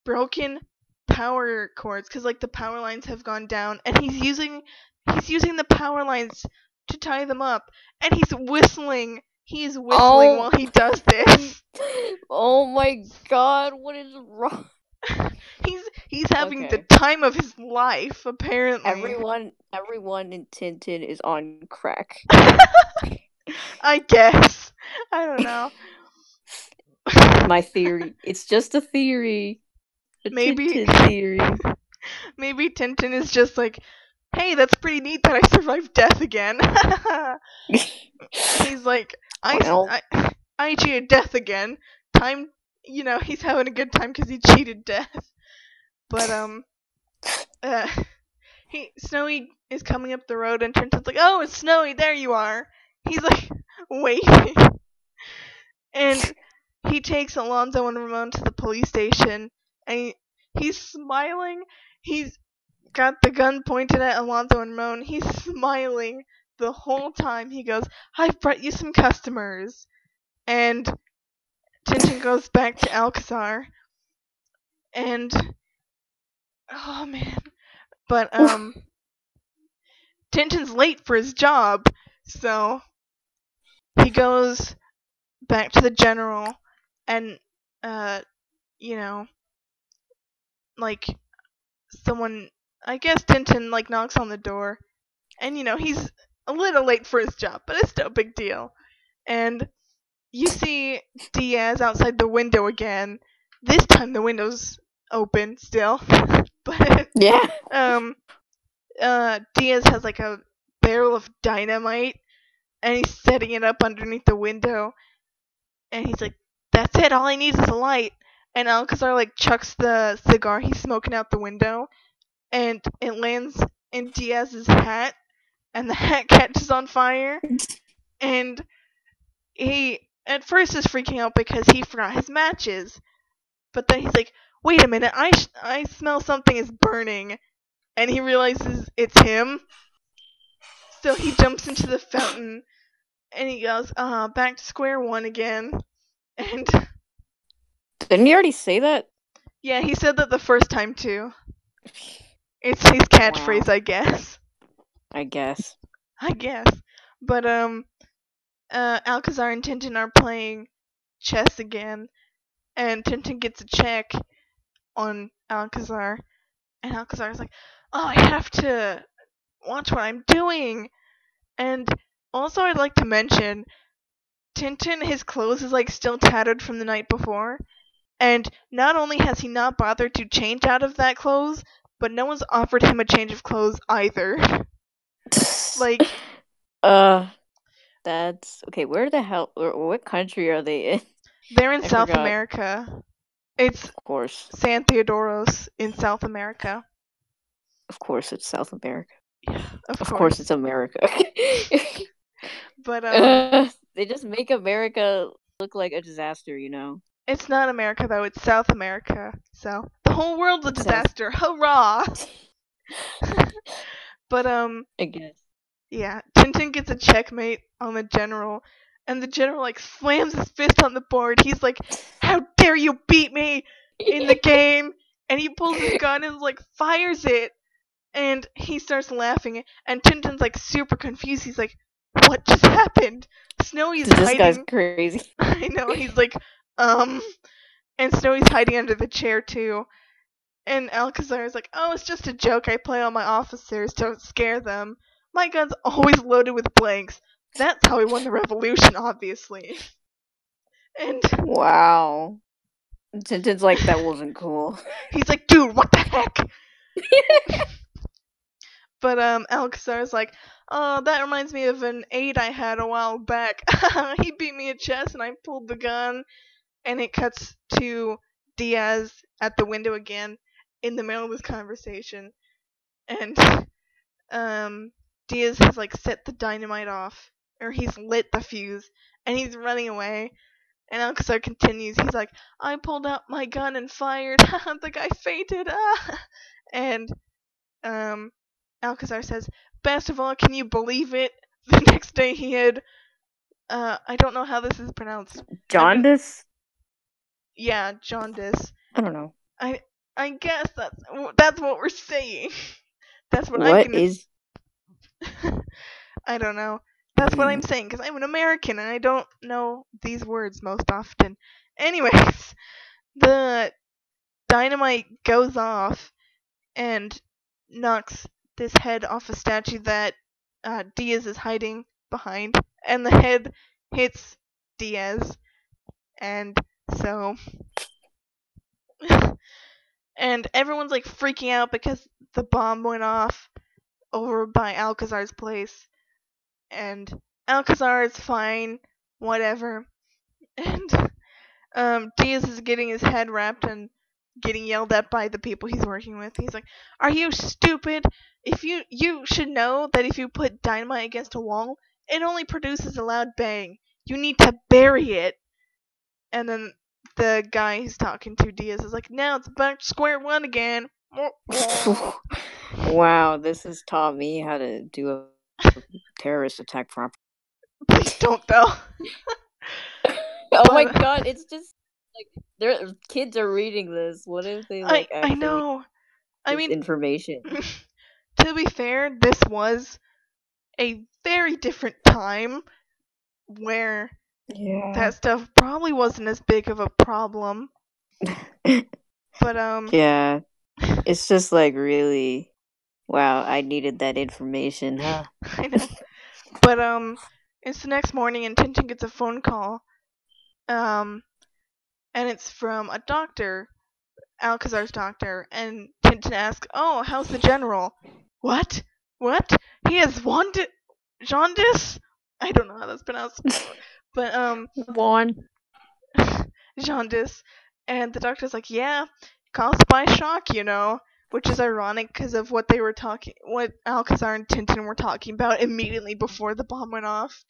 broken power cords because like the power lines have gone down, and he's using the power lines to tie them up, and he's whistling. He's whistling while he does this. Oh my god, what is wrong? He's having the Okay. time of his life, apparently. Everyone in Tintin is on crack. I guess. I don't know. My theory. It's just a theory. A Maybe Tintin theory. maybe Tintin is just like, hey, that's pretty neat that I survived death again. He's like, Well. I cheated death again. Time, he's having a good time because he cheated death. But Snowy is coming up the road, and Tintin's like, oh, it's Snowy, there you are. He's like waving, and he takes Alonso and Ramon to the police station, and he's smiling. He's got the gun pointed at Alonso and Ramon. He's smiling the whole time. He goes, I've brought you some customers. And Tintin goes back to Alcazar. And oh man. But Tintin's late for his job, so he goes back to the general, and like someone, I guess Tintin like knocks on the door, and he's a little late for his job, but it's still a big deal. And you see Diaz outside the window again. This time the window's open still. But Yeah. Diaz has like a barrel of dynamite, and he's setting it up underneath the window, and he's like, that's it, all I need is a light. And Alcazar like chucks the cigar he's smoking out the window, and it lands in Diaz's hat, and the hat catches on fire. And he at first is freaking out because he forgot his matches, but then he's like, wait a minute, I smell something is burning, and he realizes it's him. So he jumps into the fountain, And he goes, back to square one again. And Didn't he already say that? yeah, he said that the first time too. It's his catchphrase, Wow. I guess. I guess. But Alcazar and Tintin are playing chess again, and Tintin gets a check on Alcazar, and Alcazar's like, "Oh, I have to watch what I'm doing." And also, I'd like to mention, Tintin, his clothes is like still tattered from the night before, and not only has he not bothered to change out of that clothes, but no one's offered him a change of clothes either. Like, uh, that's okay. Where the hell? What country are they in? they're in I South forgot. America. It's Of course, San Theodoros in South America. it's South America. Yeah, of Of course, course. it's America. But They just make America look like a disaster, you know. it's not America though. It's South America. So the whole world's a It's South. disaster. Hurrah! But I guess. yeah, Tintin gets a checkmate on the general, and the general like slams his fist on the board. He's like, "How dare you beat me in the game?" And he pulls his gun and like fires it, and he starts laughing. And Tintin's like super confused. He's like, "What just happened?" Snowy's This guy's hiding. crazy. I know. He's like, and Snowy's hiding under the chair too. And Alcazar's like, "Oh, it's just a joke I play on my officers to scare them. My gun's always loaded with blanks. That's how we won the revolution, obviously." And Wow. Tintin's like, that wasn't cool. he's like, "Dude, what the heck?" But Alcazar's like, "Oh, that reminds me of an aide I had a while back. He beat me at chess, and I pulled the gun." And it cuts to Diaz at the window again in the middle of this conversation, and Diaz has like set the dynamite off, or he's lit the fuse, and he's running away. And Alcazar continues. He's like, "I pulled out my gun and fired. The guy fainted." And um, Alcazar says, "Best of all, can you believe it? The next day he had I don't know how this is pronounced. Jaundice? Yeah, jaundice. I don't know. I I guess that's what we're saying. That's what I'm What gonna. is. I don't know. That's what I'm Hmm. saying because I'm an American and I don't know these words most often. Anyways, the dynamite goes off and knocks this head off a statue that Diaz is hiding behind, and the head hits Diaz, and so and everyone's like freaking out because the bomb went off over by Alcazar's place, and Alcazar is fine, whatever. And Diaz is getting his head wrapped and getting yelled at by the people he's working with. He's like, "Are you stupid? If you should know that if you put dynamite against a wall, it only produces a loud bang. You need to bury it." And then the guy who's talking to Diaz is like, "Now it's back to square one again." Wow, this has taught me how to do a terrorist attack properly. Please don't though. Oh my But god, it's just like their kids are reading this. What if they like I actually know. I this mean, information? to be fair, this was a very different time where Yeah. that stuff probably wasn't as big of a problem. But Yeah. It's just like really wow, I needed that information, huh? I know. But it's the next morning and Tintin gets a phone call. Um and it's from a doctor, Alcazar's doctor, and Tintin asks, "Oh, how's the general?" "What? What? He has jaundice?" I don't know how that's pronounced. But One. jaundice. And the doctor's like, "Yeah, caused by shock, you know." Which is ironic because of what Alcazar and Tintin were talking about immediately before the bomb went off.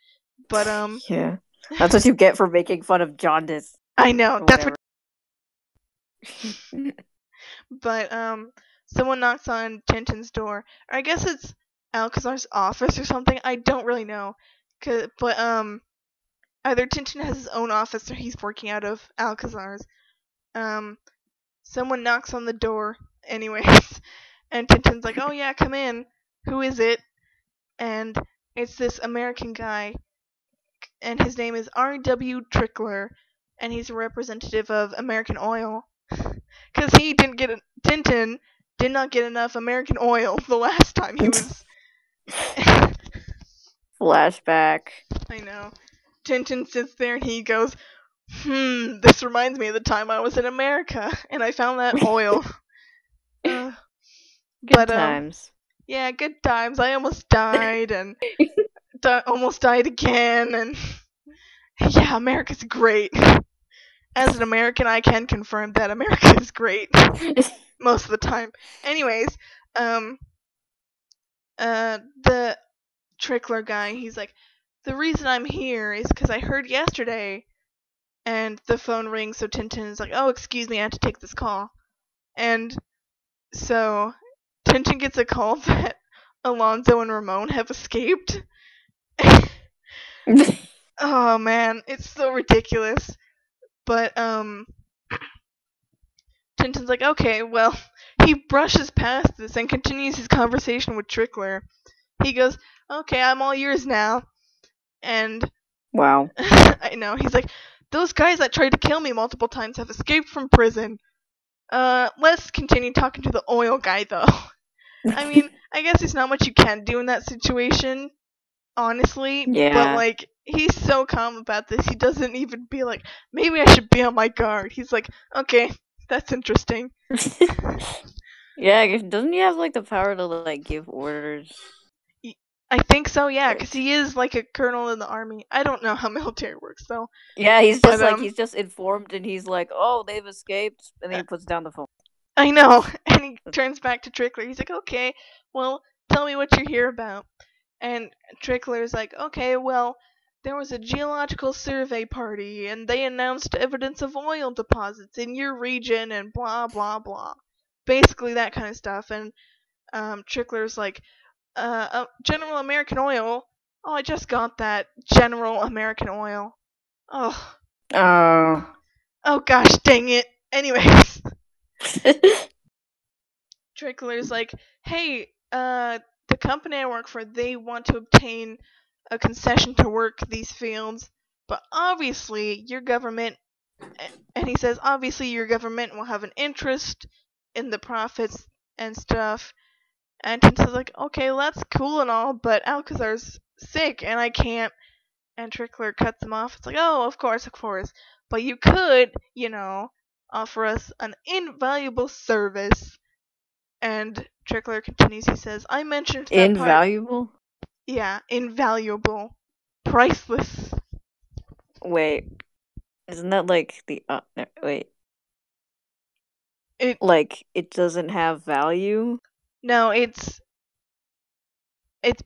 But Yeah. That's what you get for making fun of jaundice I know or that's what. whatever. But someone knocks on Tintin's door. Or I guess it's Alcazar's office or something. I don't really know But either Tintin has his own office or he's working out of Alcazar's. Um, Someone knocks on the door, anyways, and Tintin's like, "Oh yeah, come in. Who is it?" And it's this American guy, and his name is R.W. Trickler, and he's a representative of American Oil, because Tintin did not get enough American Oil the last time he was. Flashback. I know. Tintin sits there and he goes, this reminds me of the time I was in America and I found that oil. Good but times. Yeah, good times. I almost died and almost died again, and yeah, America's great. As an American, I can confirm that America is great most of the time. Anyways, the Trickler guy, he's like, the reason I'm here is because I heard yesterday, and the phone rings, so Tintin is like, oh, excuse me, I have to take this call. And so Tintin gets a call that Alonzo and Ramon have escaped. Oh man, it's so ridiculous. But Tintin's like, okay, well, he brushes past this and continues his conversation with Trickler. He goes, okay, I'm all yours now. And wow. I know, he's like, those guys that tried to kill me multiple times have escaped from prison. Let's continue talking to the oil guy though. I mean, I guess there's not much you can do in that situation, honestly. Yeah. But like, he's so calm about this. He doesn't even be like, maybe I should be on my guard. He's like, okay, that's interesting. Yeah, doesn't he have like the power to like give orders? I think so, yeah, because he is like a colonel in the army. I don't know how military works though. Yeah, he's just he's just informed and he's like, oh, they've escaped, and then he puts down the phone. I know, and he turns back to Trickler. He's like, okay, well, tell me what you're here about. And Trickler's like, okay, well, there was a geological survey party, and they announced evidence of oil deposits in your region, and blah, blah, blah. Basically that kind of stuff. And Trickler's like, General American Oil? Oh, I just got that. General American Oil. Oh. Oh gosh, dang it. Anyways. Trickler's like, hey, the company I work for, they want to obtain a concession to work these fields, but obviously your government, and he says, obviously your government will have an interest in the profits and stuff. And Tintin's like, okay, well, that's cool and all, but Alcazar's sick and I can't. And Trickler cuts him off. It's like, oh, of course. But you could, offer us an invaluable service. And Trickler continues, he says, I mentioned that invaluable? Yeah, invaluable. Priceless. Wait. Isn't that like the wait. It doesn't have value? No, it's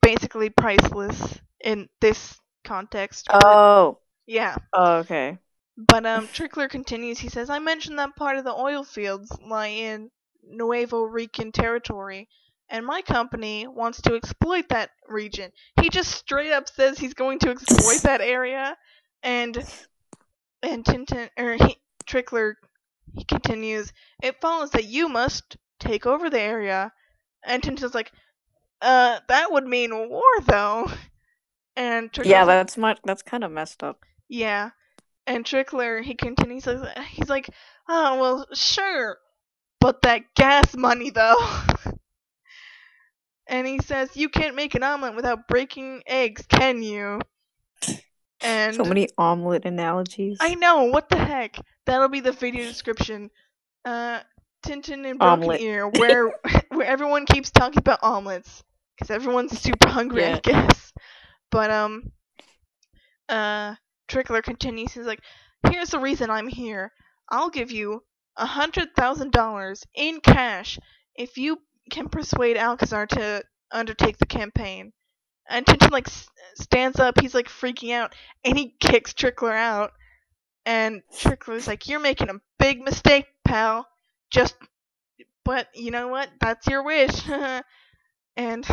basically priceless in this context. Oh. Yeah. Oh, okay. But Trickler continues, he says, I mentioned that part of the oil fields lie in Nuevo Rican territory, and my company wants to exploit that region. He just straight up says he's going to exploit that area, and Trickler, he continues, it follows that you must take over the area. And Tintin's like, that would mean war though. And Trickler's that's kind of messed up. Yeah. And Trickler, he continues, he's like, oh, well, sure, but that gas money, though. And he says, you can't make an omelet without breaking eggs, can you? And so many omelet analogies. I know, what the heck? That'll be the video description. Tintin and Broken Ear, where everyone keeps talking about omelets, because everyone's super hungry, I guess. But, Trickler continues, he's like, here's the reason I'm here. I'll give you $100,000 in cash if you can persuade Alcazar to undertake the campaign. And Tintin, stands up, he's, freaking out, and he kicks Trickler out. And Trickler's like, you're making a big mistake, pal. But you know what? That's your wish. And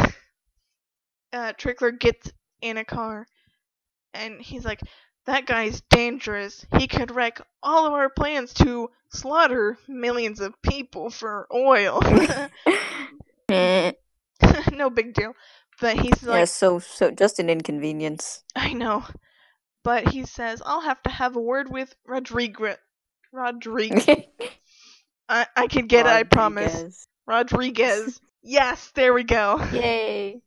Trickler gets in a car. And he's like, that guy's dangerous. He could wreck all of our plans to slaughter millions of people for oil. No big deal. But he's Yeah, like, so just an inconvenience. I know. But he says, I'll have to have a word with Rodriguez. I can get it, I promise. Rodriguez. Rodriguez. Yes, there we go. Yay.